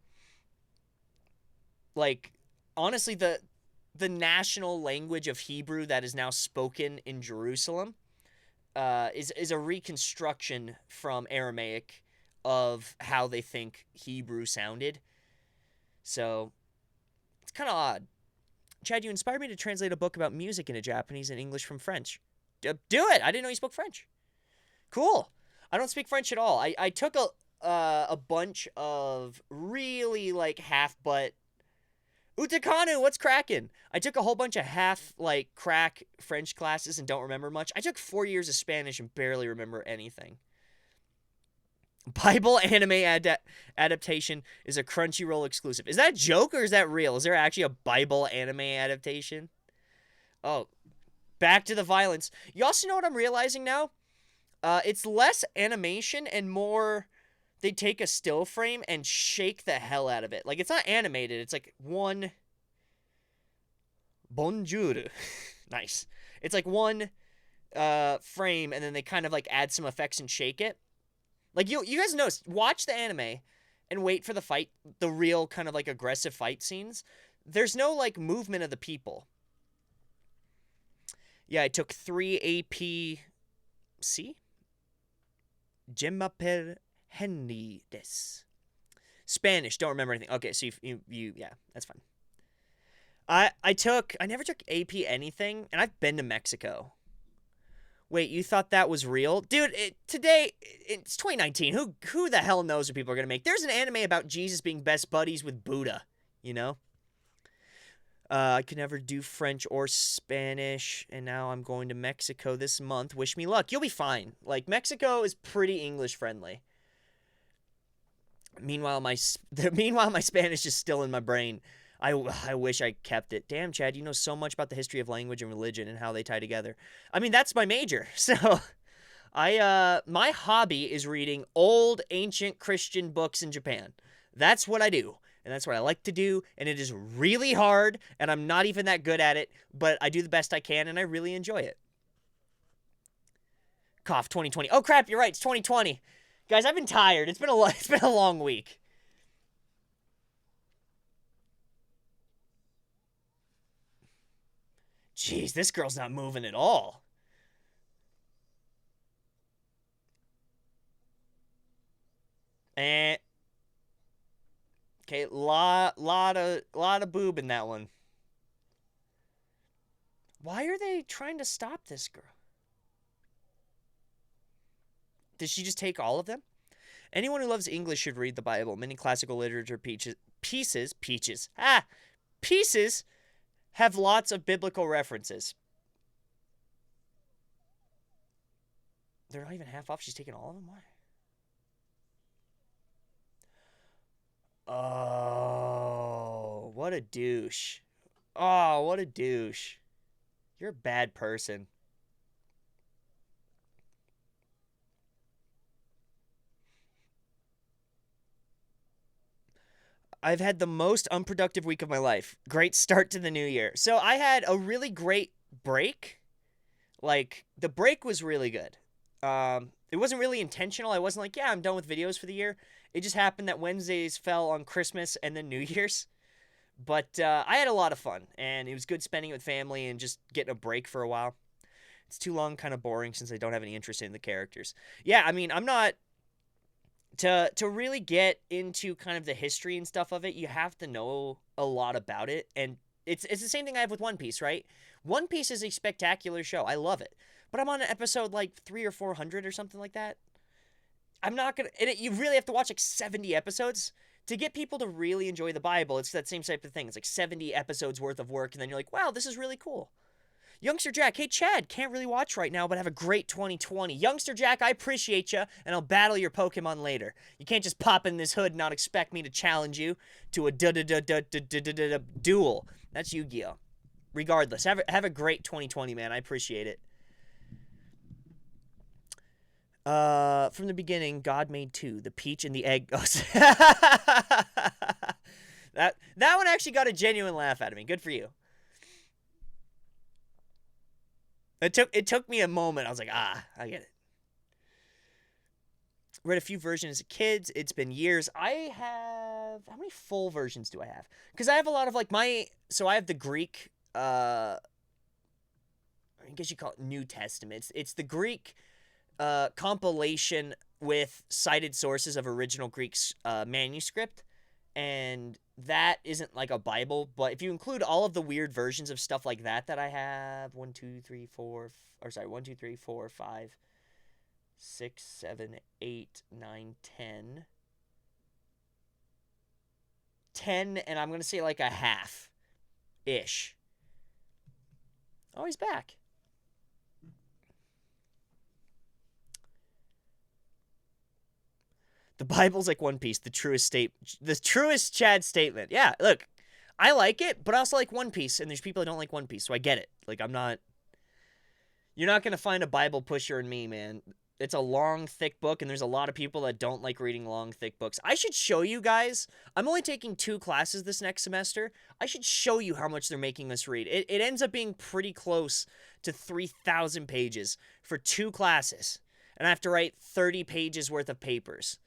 Like, honestly, the national language of Hebrew that is now spoken in Jerusalem is a reconstruction from Aramaic of how they think Hebrew sounded. So, it's kind of odd. Chad, you inspired me to translate a book about music into Japanese and English from French. Do it! I didn't know you spoke French. Cool. I don't speak French at all. I took a bunch of really, like, half-butt... Utakanu, what's cracking? I took a whole bunch of crack French classes and don't remember much. I took 4 years of Spanish and barely remember anything. Bible anime adaptation is a Crunchyroll exclusive. Is that a joke or is that real? Is there actually a Bible anime adaptation? Oh, back to the violence. You also know what I'm realizing now? It's less animation and more... They take a still frame and shake the hell out of it. Like, it's not animated. It's like one... Bonjour. Nice. It's like one frame, and then they kind of, like, add some effects and shake it. Like, you guys notice, watch the anime and wait for the fight, the real kind of, like, aggressive fight scenes. There's no, like, movement of the people. Yeah, I took 3 AP... Gemma per... Henry des. Spanish, don't remember anything. Okay, so you yeah, that's fine. I never took AP anything, and I've been to Mexico. Wait, you thought that was real? Dude, today, it's 2019. Who the hell knows what people are going to make? There's an anime about Jesus being best buddies with Buddha, you know? I could never do French or Spanish, and now I'm going to Mexico this month. Wish me luck. You'll be fine. Like, Mexico is pretty English-friendly. Meanwhile, my Spanish is still in my brain. I wish I kept it. Damn, Chad, you know so much about the history of language and religion and how they tie together. I mean, that's my major. So my hobby is reading old ancient Christian books in Japan. That's what I do. And that's what I like to do, and it is really hard, and I'm not even that good at it, but I do the best I can, and I really enjoy it. Cough 2020. Oh crap, you're right, it's 2020. Guys, I've been tired. It's been a long week. Jeez, this girl's not moving at all. And okay, lot of boob in that one. Why are they trying to stop this girl? Did she just take all of them? Anyone who loves English should read the Bible. Many classical literature pieces have lots of biblical references. They're not even half off. She's taking all of them? Why? Oh, what a douche. Oh, what a douche. You're a bad person. I've had the most unproductive week of my life. Great start to the new year. So I had a really great break. Like, the break was really good. It wasn't really intentional. I wasn't like, yeah, I'm done with videos for the year. It just happened that Wednesdays fell on Christmas and then New Year's. But I had a lot of fun, and it was good spending it with family and just getting a break for a while. It's too long, kind of boring since I don't have any interest in the characters. Yeah, I mean, I'm not... To really get into kind of the history and stuff of it, you have to know a lot about it. And it's the same thing I have with One Piece, right? One Piece is a spectacular show. I love it. But I'm on an episode like 300 or 400 or something like that. I'm not going to... You really have to watch like 70 episodes to get people to really enjoy the Bible. It's that same type of thing. It's like 70 episodes worth of work, and then you're like, wow, this is really cool. Youngster Jack, hey Chad, can't really watch right now, but have a great 2020. Youngster Jack, I appreciate you, and I'll battle your Pokemon later. You can't just pop in this hood and not expect me to challenge you to a duel. That's Yu-Gi-Oh! Regardless, have a great 2020, man. I appreciate it. From the beginning, God made two, the peach and the egg. That one actually got a genuine laugh out of me. Good for you. It took me a moment. I was like, I get it. Read a few versions as kids. It's been years. I have... How many full versions do I have? Because I have a lot of, like, So I have the Greek... I guess you call it New Testament. It's the Greek compilation with cited sources of original Greek manuscript. And that isn't like a Bible, but if you include all of the weird versions of stuff like that I have, 1, 2, 3, 4, 5, 6, 7, 8, 9, 10. 10, and I'm going to say like a half-ish. Oh, he's back. The Bible's like One Piece, the truest Chad statement. Yeah, look, I like it, but I also like One Piece, and there's people that don't like One Piece, so I get it. Like, you're not going to find a Bible pusher in me, man. It's a long, thick book, and there's a lot of people that don't like reading long, thick books. I should show you guys. I'm only taking 2 classes this next semester. I should show you how much they're making us read. It ends up being pretty close to 3,000 pages for 2 classes, and I have to write 30 pages worth of papers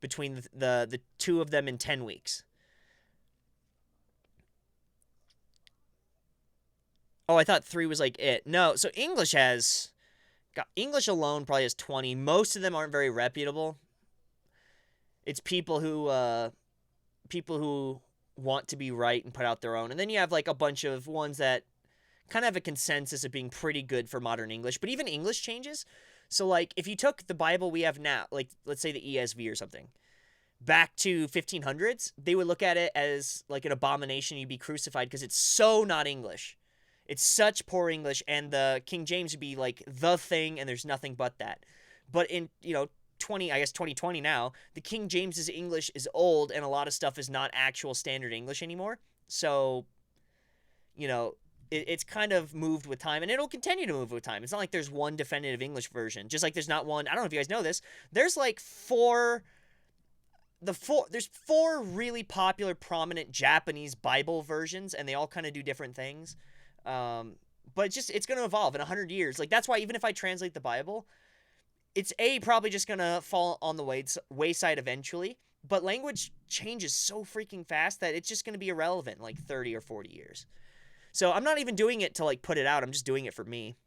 between the 2 of them in 10 weeks. Oh, I thought 3 was like it. No, so English alone probably has 20. Most of them aren't very reputable. It's people who want to be right and put out their own. And then you have like a bunch of ones that kind of have a consensus of being pretty good for modern English. But even English changes. So, like, if you took the Bible we have now, like, let's say the ESV or something, back to 1500s, they would look at it as, like, an abomination. You'd be crucified because it's so not English. It's such poor English, and the King James would be, like, the thing, and there's nothing but that. But in, 2020 now, the King James's English is old, and a lot of stuff is not actual standard English anymore. So, you know, it's kind of moved with time, and it'll continue to move with time. It's not like there's one definitive English version, just like there's not one. I don't know if you guys know this. There's like there's four really popular, prominent Japanese Bible versions, and they all kind of do different things. But it's going to evolve in 100 years. Like, that's why even if I translate the Bible, it's probably just going to fall on the wayside eventually. But language changes so freaking fast that it's just going to be irrelevant in like 30 or 40 years. So I'm not even doing it to like put it out. I'm just doing it for me.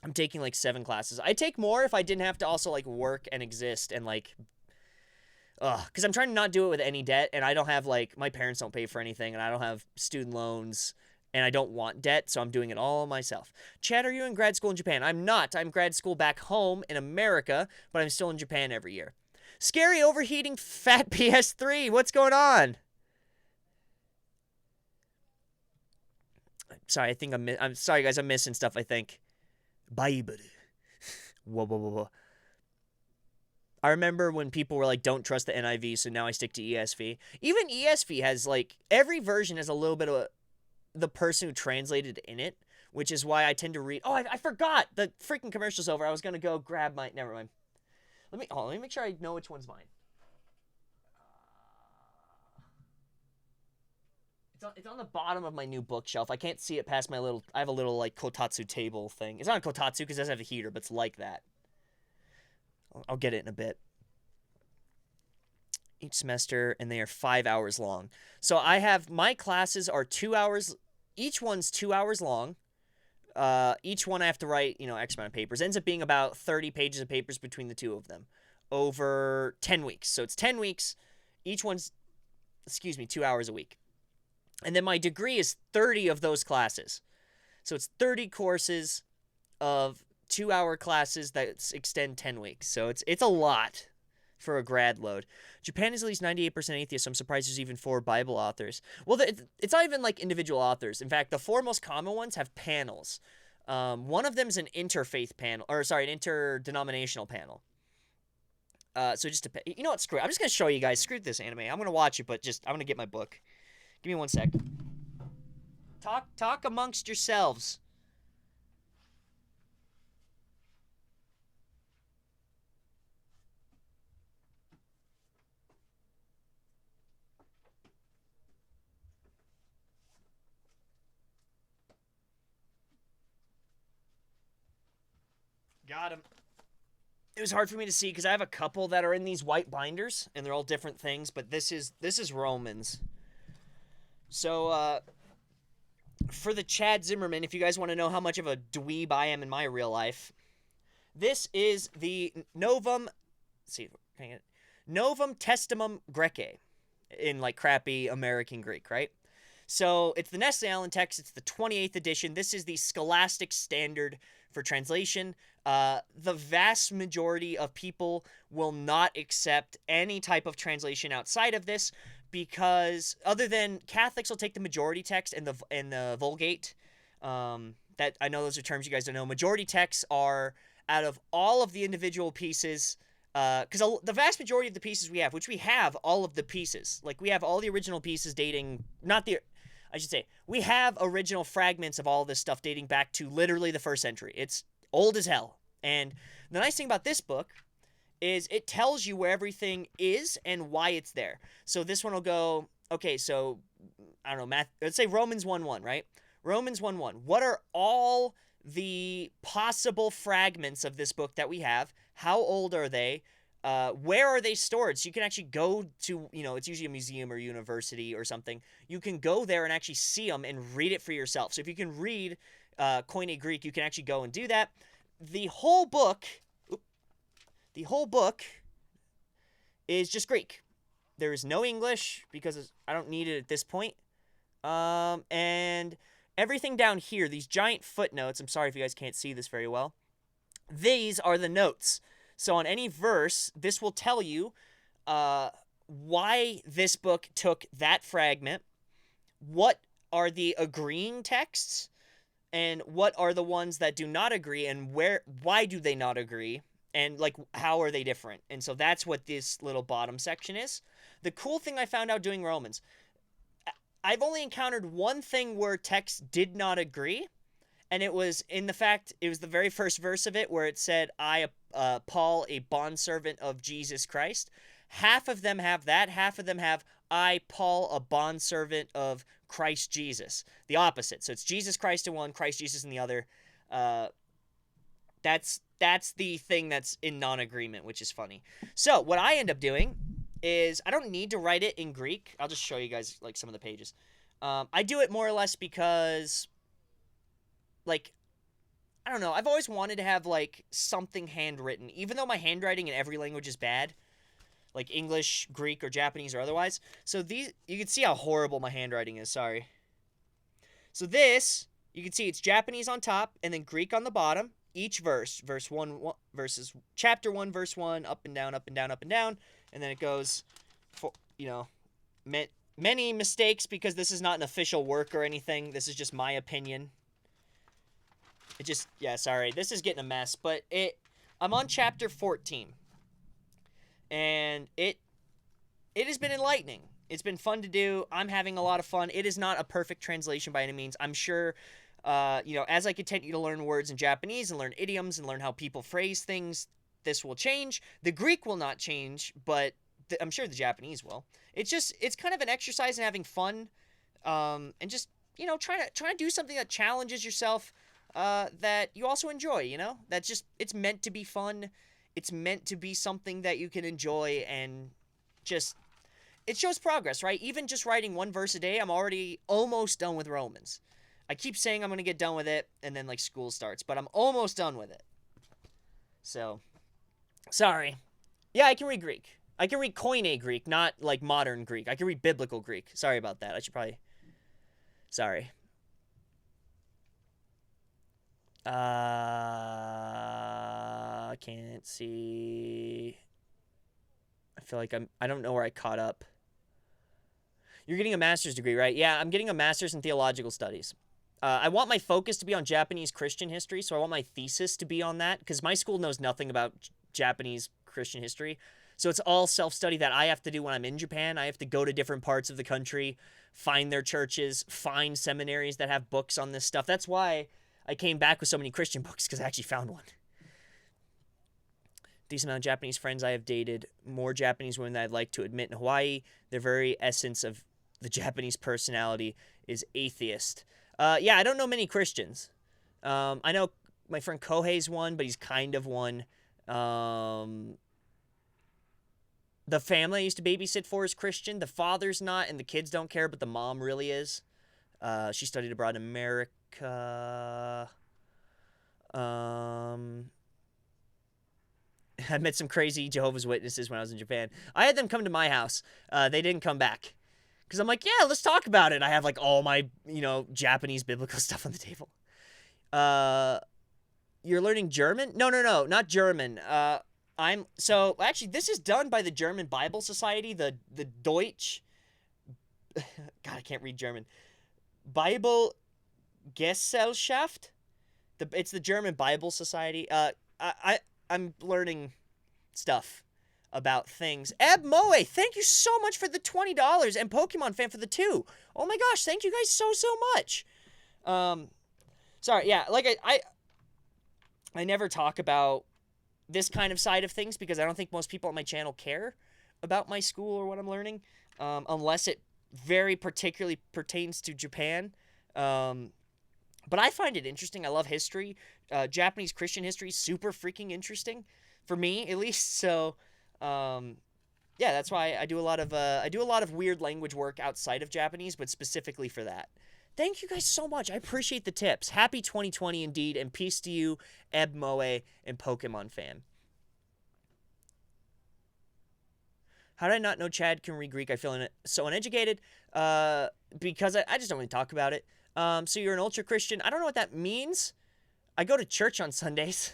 I'm taking like 7 classes. I'd take more if I didn't have to also like work and exist and like, because I'm trying to not do it with any debt, and I don't have like, my parents don't pay for anything, and I don't have student loans, and I don't want debt, so I'm doing it all myself. Chad, are you in grad school in Japan? I'm not. I'm grad school back home in America, but I'm still in Japan every year. Scary overheating fat PS3. What's going on? Sorry, I think I'm sorry, guys. I'm missing stuff, I think. Bible. Whoa, whoa, whoa, whoa. I remember when people were like, don't trust the NIV, so now I stick to ESV. Even ESV has, like, every version has a little bit of the person who translated in it, which is why I tend to read. Oh, I forgot. The freaking commercial's over. I was going to go grab my. Never mind. Let me make sure I know which one's mine. It's on the bottom of my new bookshelf. I can't see it past my little. I have a little like kotatsu table thing. It's not a kotatsu because it doesn't have a heater, but it's like that. I'll get it in a bit. Each semester, and they are 5 hours long. So my classes are 2 hours. Each one's 2 hours long. Each one I have to write, X amount of papers. It ends up being about 30 pages of papers between the two of them over 10 weeks. So it's 10 weeks. Each one's, 2 hours a week. And then my degree is 30 of those classes. So it's 30 courses of 2-hour classes that extend 10 weeks. So it's a lot for a grad load. Japan is at least 98% atheist, so I'm surprised there's even 4 Bible authors. Well, it's not even like individual authors. In fact, the 4 most common ones have panels. One of them is an interfaith panel, an interdenominational panel. So just you know what? Screw it. I'm just gonna show you guys. Screw this anime. I'm gonna watch it, but I'm gonna get my book. Give me 1 sec. Talk amongst yourselves. Got him. It was hard for me to see because I have a couple that are in these white binders, and they're all different things, but this is Romans. So, for the Chad Zimmerman, if you guys want to know how much of a dweeb I am in my real life, this is the Novum Testamum Grece, in like crappy American Greek, right? So it's the Nestle Allen text. It's the 28th edition. This is the Scholastic Standard for translation. The vast majority of people will not accept any type of translation outside of this because other than Catholics will take the majority text and the Vulgate. That I know those are terms you guys don't know. Majority texts are out of all of the individual pieces. Because the vast majority of the pieces we have, which we have all of the pieces, like we have all the original pieces dating, we have original fragments of all this stuff dating back to literally the 1st century. It's old as hell. And the nice thing about this book is it tells you where everything is and why it's there. So this one will go, okay, so, I don't know, let's say Romans 1:1, right? Romans 1:1. What are all the possible fragments of this book that we have? How old are they? Where are they stored? So you can actually go to, it's usually a museum or university or something. You can go there and actually see them and read it for yourself. So if you can read Koine Greek, you can actually go and do that. The whole book is just Greek. There is no English because I don't need it at this point. And everything down here, these giant footnotes, I'm sorry if you guys can't see this very well. These are the notes. So on any verse, this will tell you why this book took that fragment, what are the agreeing texts, and what are the ones that do not agree, and why do they not agree, and like how are they different. And so that's what this little bottom section is. The cool thing I found out doing Romans, I've only encountered one thing where texts did not agree, and it was it was the very first verse of it where it said, I, Paul, a bondservant of Jesus Christ. Half of them have that. Half of them have, I, Paul, a bondservant of Christ Jesus. The opposite. So it's Jesus Christ in one, Christ Jesus in the other. That's the thing that's in non-agreement, which is funny. So what I end up doing is I don't need to write it in Greek. I'll just show you guys like some of the pages. I do it more or less because, like, I don't know. I've always wanted to have like something handwritten, even though my handwriting in every language is bad, like English, Greek, or Japanese or otherwise. So these, you can see how horrible my handwriting is. Sorry. So this, you can see it's Japanese on top and then Greek on the bottom. Each verse, verses, chapter 1, verse 1, up and down, up and down, up and down, and then it goes, for, you know, many mistakes because this is not an official work or anything. This is just my opinion. It just, yeah, sorry, this is getting a mess, but I'm on chapter 14, and it has been enlightening. It's been fun to do. I'm having a lot of fun. It is not a perfect translation by any means. I'm sure. As I continue to learn words in Japanese and learn idioms and learn how people phrase things, this will change. The Greek will not change, but I'm sure the Japanese will. It's kind of an exercise in having fun, and just, trying to do something that challenges yourself, that you also enjoy, it's meant to be fun. It's meant to be something that you can enjoy, and just, it shows progress, right? Even just writing one verse a day, I'm already almost done with Romans. I keep saying I'm going to get done with it, and then, like, school starts, but I'm almost done with it. So, sorry. Yeah, I can read Greek. I can read Koine Greek, not, like, modern Greek. I can read biblical Greek. Sorry about that. I should probably... Sorry. I can't see... I feel like I don't know where I caught up. You're getting a master's degree, right? Yeah, I'm getting a master's in theological studies. I want my focus to be on Japanese Christian history, so I want my thesis to be on that, because my school knows nothing about Japanese Christian history. So it's all self-study that I have to do when I'm in Japan. I have to go to different parts of the country, find their churches, find seminaries that have books on this stuff. That's why I came back with so many Christian books, because I actually found one. Decent amount of Japanese friends I have dated. More Japanese women than I'd like to admit in Hawaii. The very essence of the Japanese personality is atheist. Yeah, I don't know many Christians. I know my friend Kohei's one, but he's kind of one. The family I used to babysit for is Christian. The father's not, and the kids don't care, but the mom really is. She studied abroad in America. I met some crazy Jehovah's Witnesses when I was in Japan. I had them come to my house. They didn't come back. Because I'm like, yeah, let's talk about it. I have, like, all my, Japanese biblical stuff on the table. You're learning German? No, not German. Actually, this is done by the German Bible Society, the Deutsch, God, I can't read German, Bible Gesellschaft? It's the German Bible Society. I'm learning stuff about things. Eb Moe, thank you so much for the $20, and Pokemon Fan for the 2. Oh my gosh, thank you guys so much. Sorry, yeah, like I never talk about this kind of side of things because I don't think most people on my channel care about my school or what I'm learning, unless it very particularly pertains to Japan. But I find it interesting. I love history. Japanese Christian history is super freaking interesting for me, at least. So, yeah, that's why I do a lot of weird language work outside of Japanese, but specifically for that. Thank you guys so much. I appreciate the tips. Happy 2020 indeed, and peace to you, Eb Moe and Pokemon Fan. How did I not know Chad can read Greek? I feel so uneducated. Because I just don't want to talk about it. So you're an ultra Christian. I don't know what that means. I go to church on Sundays.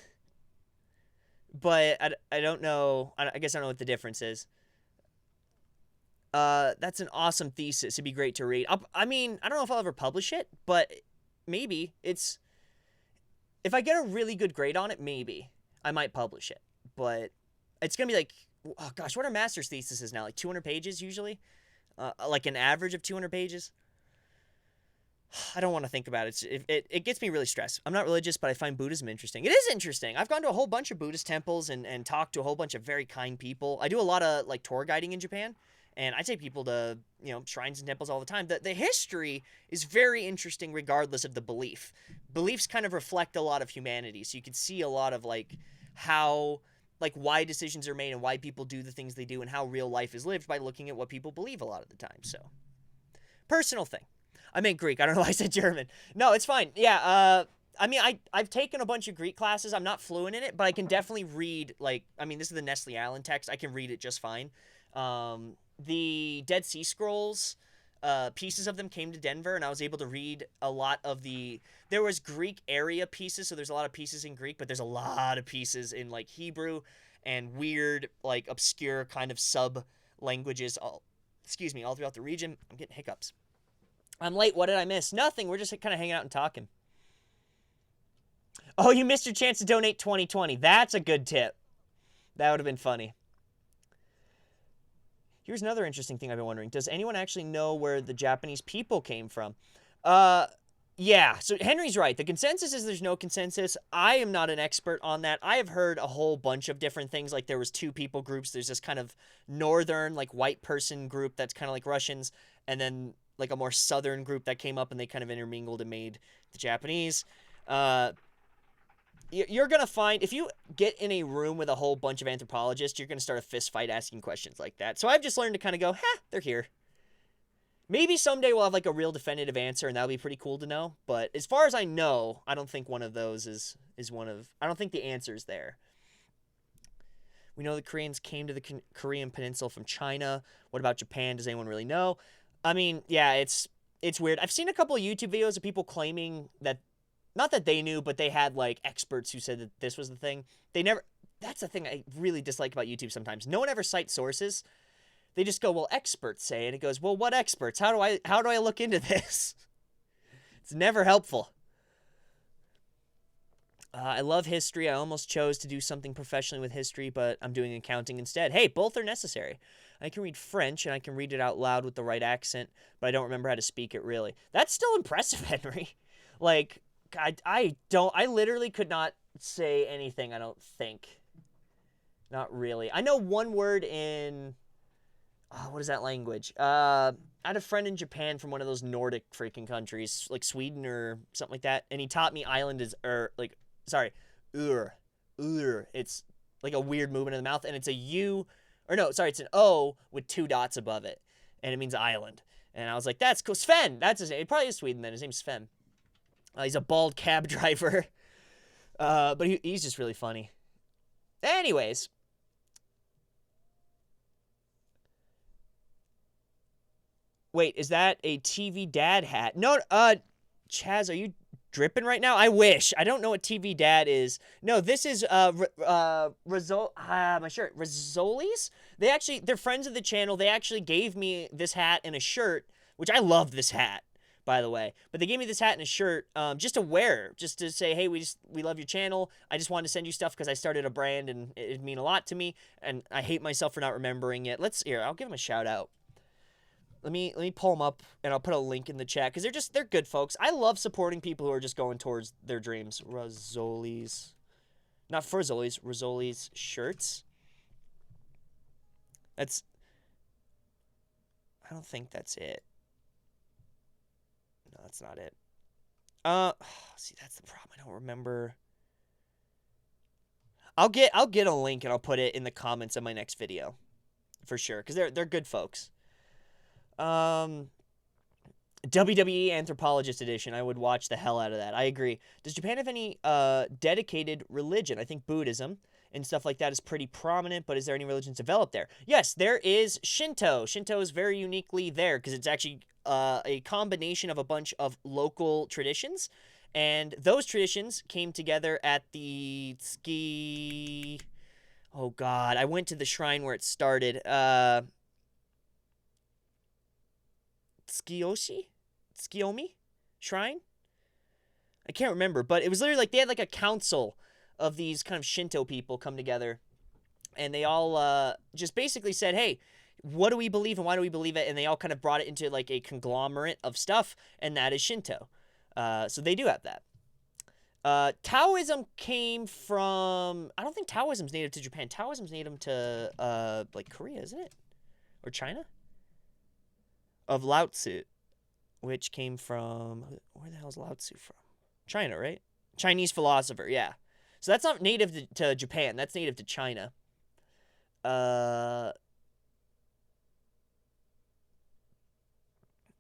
But I don't know. I guess I don't know what the difference is. That's an awesome thesis. It'd be great to read. I mean, I don't know if I'll ever publish it, but maybe. If I get a really good grade on it, maybe I might publish it. But it's going to be like, oh gosh, what are master's theses now? Like 200 pages usually? Like an average of 200 pages? I don't want to think about it. It gets me really stressed. I'm not religious, but I find Buddhism interesting. It is interesting. I've gone to a whole bunch of Buddhist temples and talked to a whole bunch of very kind people. I do a lot of like tour guiding in Japan, and I take people to, shrines and temples all the time. The history is very interesting regardless of the belief. Beliefs kind of reflect a lot of humanity, so you can see a lot of like how, like, why decisions are made and why people do the things they do and how real life is lived by looking at what people believe a lot of the time. So, personal thing. I meant Greek. I don't know why I said German. No, it's fine. Yeah, I mean, I've taken a bunch of Greek classes. I'm not fluent in it, but I can definitely read, like, I mean, this is the Nestle Island text. I can read it just fine. The Dead Sea Scrolls, pieces of them came to Denver, and I was able to read a lot of there was Greek area pieces, so there's a lot of pieces in Greek, but there's a lot of pieces in, like, Hebrew and weird, like, obscure kind of sub-languages, all throughout the region. I'm getting hiccups. I'm late. What did I miss? Nothing. We're just kind of hanging out and talking. Oh, you missed your chance to donate 2020. That's a good tip. That would have been funny. Here's another interesting thing I've been wondering. Does anyone actually know where the Japanese people came from? Yeah. So Henry's right. The consensus is there's no consensus. I am not an expert on that. I have heard a whole bunch of different things. Like there was two people groups. There's this kind of northern, like white person group that's kind of like Russians. And then like a more southern group that came up and they kind of intermingled and made the Japanese. You're going to find, if you get in a room with a whole bunch of anthropologists, you're going to start a fist fight asking questions like that. So I've just learned to kind of go, they're here. Maybe someday we'll have like a real definitive answer and that'll be pretty cool to know. But as far as I know, I don't think one of those is I don't think the answer is there. We know the Koreans came to the Korean peninsula from China. What about Japan? Does anyone really know? I mean, yeah, it's weird. I've seen a couple of YouTube videos of people claiming that, not that they knew, but they had, like, experts who said that this was the thing. That's the thing I really dislike about YouTube sometimes. No one ever cites sources. They just go, well, experts say, and it goes, well, what experts? How do I look into this? It's never helpful. I love history. I almost chose to do something professionally with history, but I'm doing accounting instead. Hey, both are necessary. I can read French, and I can read it out loud with the right accent, but I don't remember how to speak it really. That's still impressive, Henry. Like, I literally could not say anything, I don't think. Not really. I know one word in, what is that language? I had a friend in Japan from one of those Nordic freaking countries, like Sweden or something like that, and he taught me island is, It's like a weird movement in the mouth, and it's a U, it's an O with two dots above it, and it means island. And I was like, that's cool. Sven, that's his name. It probably is Sweden then. His name's Sven. He's a bald cab driver, but he's just really funny. Anyways. Wait, is that a TV Dad hat? No, Chaz, are you dripping right now? I wish. I don't know what TV Dad is. No, this is, my shirt. Rizzoli's? They're friends of the channel. They actually gave me this hat and a shirt, which I love this hat, by the way. But they gave me this hat and a shirt, just to wear, just to say, hey, we love your channel. I just wanted to send you stuff because I started a brand and it'd mean a lot to me. And I hate myself for not remembering it. I'll give them a shout out. Let me pull them up, and I'll put a link in the chat, because they're good folks. I love supporting people who are just going towards their dreams. Rizzoli's. Not Frizzoli's, Rizzoli's shirts. I don't think that's it. No, that's not it. See, that's the problem. I don't remember. I'll get a link, and I'll put it in the comments of my next video. For sure, because they're good folks. WWE Anthropologist Edition. I would watch the hell out of that. I agree. Does Japan have any dedicated religion? I think Buddhism and stuff like that is pretty prominent, but is there any religions developed there? Yes, there is Shinto. Shinto is very uniquely there because it's actually a combination of a bunch of local traditions, and those traditions came together at the Oh God, I went to the shrine where it started. Tsukiyomi shrine? I can't remember, but it was literally like they had like a council of these kind of Shinto people come together, and they all just basically said, hey, what do we believe and why do we believe it? And they all kind of brought it into like a conglomerate of stuff, and that is Shinto. So they do have that. Taoism came from, I don't think Taoism's native to Japan. Taoism's native to like Korea, isn't it? Or China? Of Lao Tzu, which came from, where the hell is Lao Tzu from? China, right? Chinese philosopher, yeah. So that's not native to Japan. That's native to China. Yeah,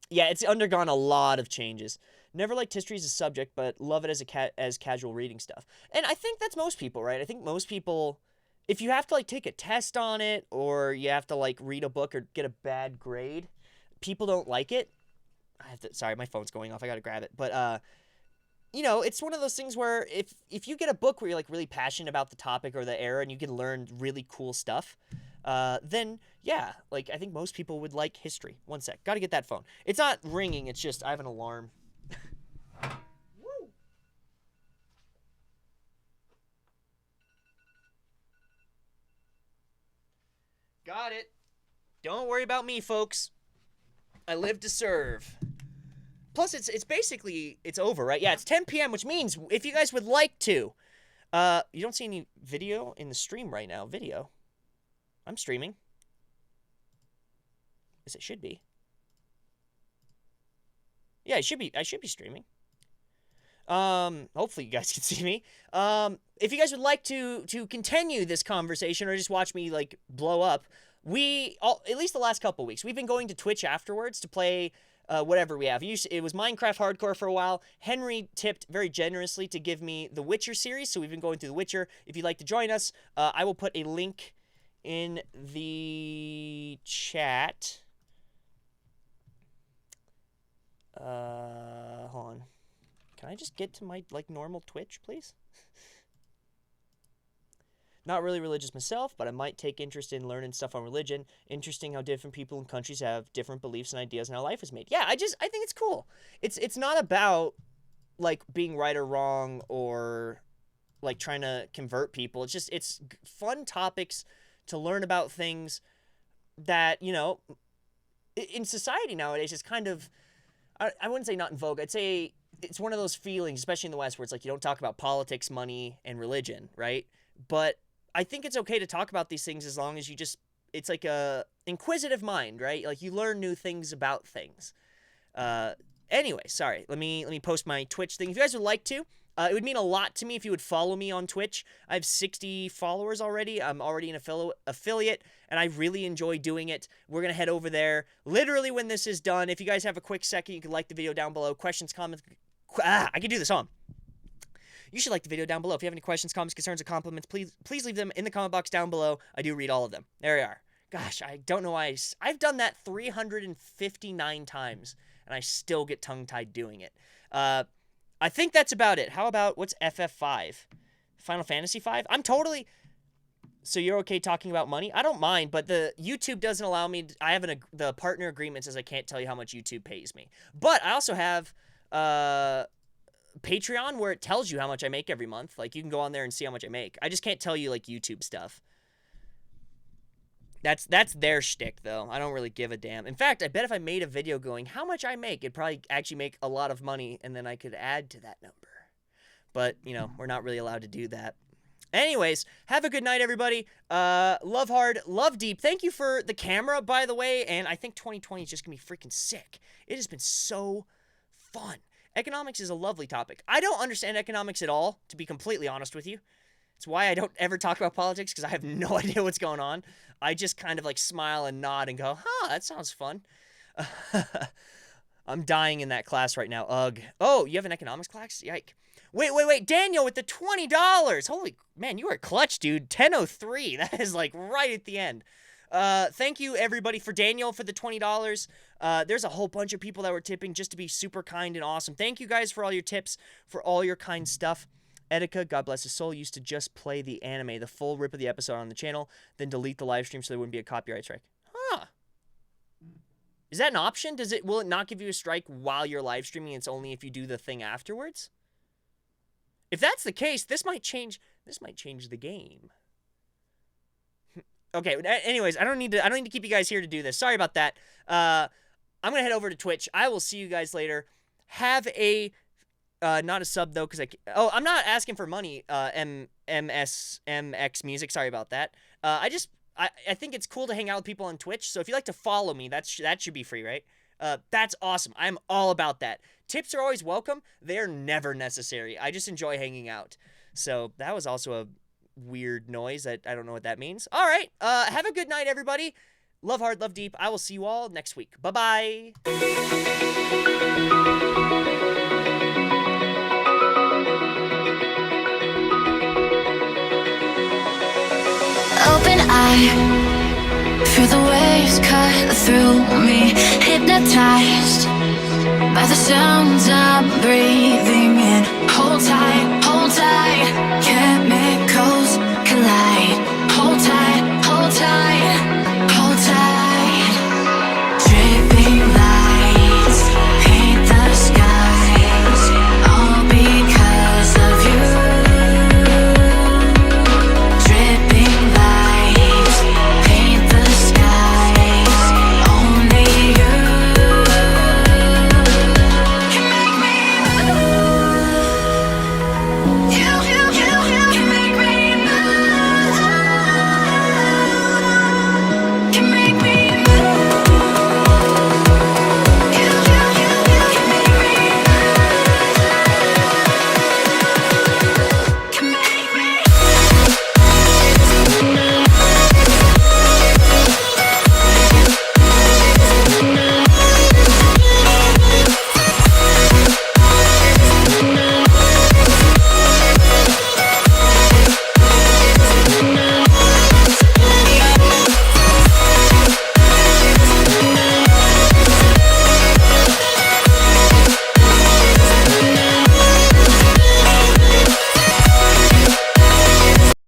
it's undergone a lot of changes. Never liked history as a subject, but love it as casual reading stuff. And I think that's most people, right? I think most people, if you have to like take a test on it, or you have to like read a book or get a bad grade, people don't like it. Sorry, my phone's going off. I gotta grab it. But you know, it's one of those things where if you get a book where you're like really passionate about the topic or the era, and you can learn really cool stuff, then yeah, like I think most people would like history. One sec, gotta get that phone. It's not ringing. It's just I have an alarm. Woo. Got it. Don't worry about me, folks. I live to serve. Plus, it's basically, it's over, right? Yeah, it's 10 p.m., which means if you guys would like to, you don't see any video in the stream right now. Video. I'm streaming. Yes, it should be. Yeah, I should be streaming. Hopefully you guys can see me. If you guys would like to continue this conversation or just watch me, like, blow up, at least the last couple weeks, we've been going to Twitch afterwards to play whatever we have. It was Minecraft Hardcore for a while. Henry tipped very generously to give me the Witcher series, so we've been going through the Witcher. If you'd like to join us, I will put a link in the chat. Hold on. Can I just get to my, like, normal Twitch, please? Not really religious myself, but I might take interest in learning stuff on religion. Interesting how different people in countries have different beliefs and ideas and how life is made. Yeah, I think it's cool. It's not about, like, being right or wrong or, like, trying to convert people. It's fun topics to learn about things that, you know, in society nowadays is kind of, I wouldn't say not in vogue. I'd say it's one of those feelings, especially in the West, where it's like you don't talk about politics, money, and religion, right? But I think it's okay to talk about these things as long as you just, it's like a inquisitive mind, right? Like you learn new things about things. Anyway, sorry. Let me post my Twitch thing. If you guys would like to, it would mean a lot to me if you would follow me on Twitch. I have 60 followers already. I'm already an affiliate, and I really enjoy doing it. We're going to head over there literally when this is done. If you guys have a quick second, you can like the video down below. Questions, comments. I can do this on. You should like the video down below. If you have any questions, comments, concerns, or compliments, please leave them in the comment box down below. I do read all of them. There we are. Gosh, I don't know why. I've done that 359 times, and I still get tongue-tied doing it. I think that's about it. How about, what's FF5? Final Fantasy 5? I'm totally... So you're okay talking about money? I don't mind, but the YouTube doesn't allow me... I have the partner agreement says I can't tell you how much YouTube pays me. But I also have... Patreon, where it tells you how much I make every month. Like, you can go on there and see how much I make. I just can't tell you, like, YouTube stuff. That's their shtick, though. I don't really give a damn. In fact, I bet if I made a video going how much I make, it'd probably actually make a lot of money, and then I could add to that number. But, you know, we're not really allowed to do that. Anyways, have a good night, everybody. Love hard, love deep. Thank you for the camera, by the way, and I think 2020 is just gonna be freaking sick. It has been so fun. Economics is a lovely topic. I don't understand economics at all, to be completely honest with you. It's why I don't ever talk about politics, because I have no idea what's going on. I just kind of like smile and nod and go, huh, that sounds fun. I'm dying in that class right now. Ugh. Oh, you have an economics class? Yike. Wait. Daniel with the $20. Holy, man, you are clutch, dude. 10:03. That is like right at the end. Thank you, everybody, for Daniel for the $20. There's a whole bunch of people that were tipping just to be super kind and awesome. Thank you guys for all your tips, for all your kind stuff. Etika, God bless his soul, used to just play the anime, the full rip of the episode on the channel, then delete the live stream so there wouldn't be a copyright strike. Huh. Is that an option? Will it not give you a strike while you're live streaming? It's only if you do the thing afterwards? If that's the case, this might change the game. Okay. Anyways, I don't need to keep you guys here to do this. Sorry about that. I'm gonna head over to Twitch. I will see you guys later. Have a not a sub though, because I'm not asking for money. MSMX Music. Sorry about that. I think it's cool to hang out with people on Twitch. So if you like to follow me, that should be free, right? That's awesome. I'm all about that. Tips are always welcome. They're never necessary. I just enjoy hanging out. So that was also a weird noise that I don't know what that means. All right. Have a good night, everybody. Love hard, love deep. I will see you all next week. Bye-bye. Open eye, feel the waves cut through me. Hypnotized by the sounds I'm breathing in. Hold tight.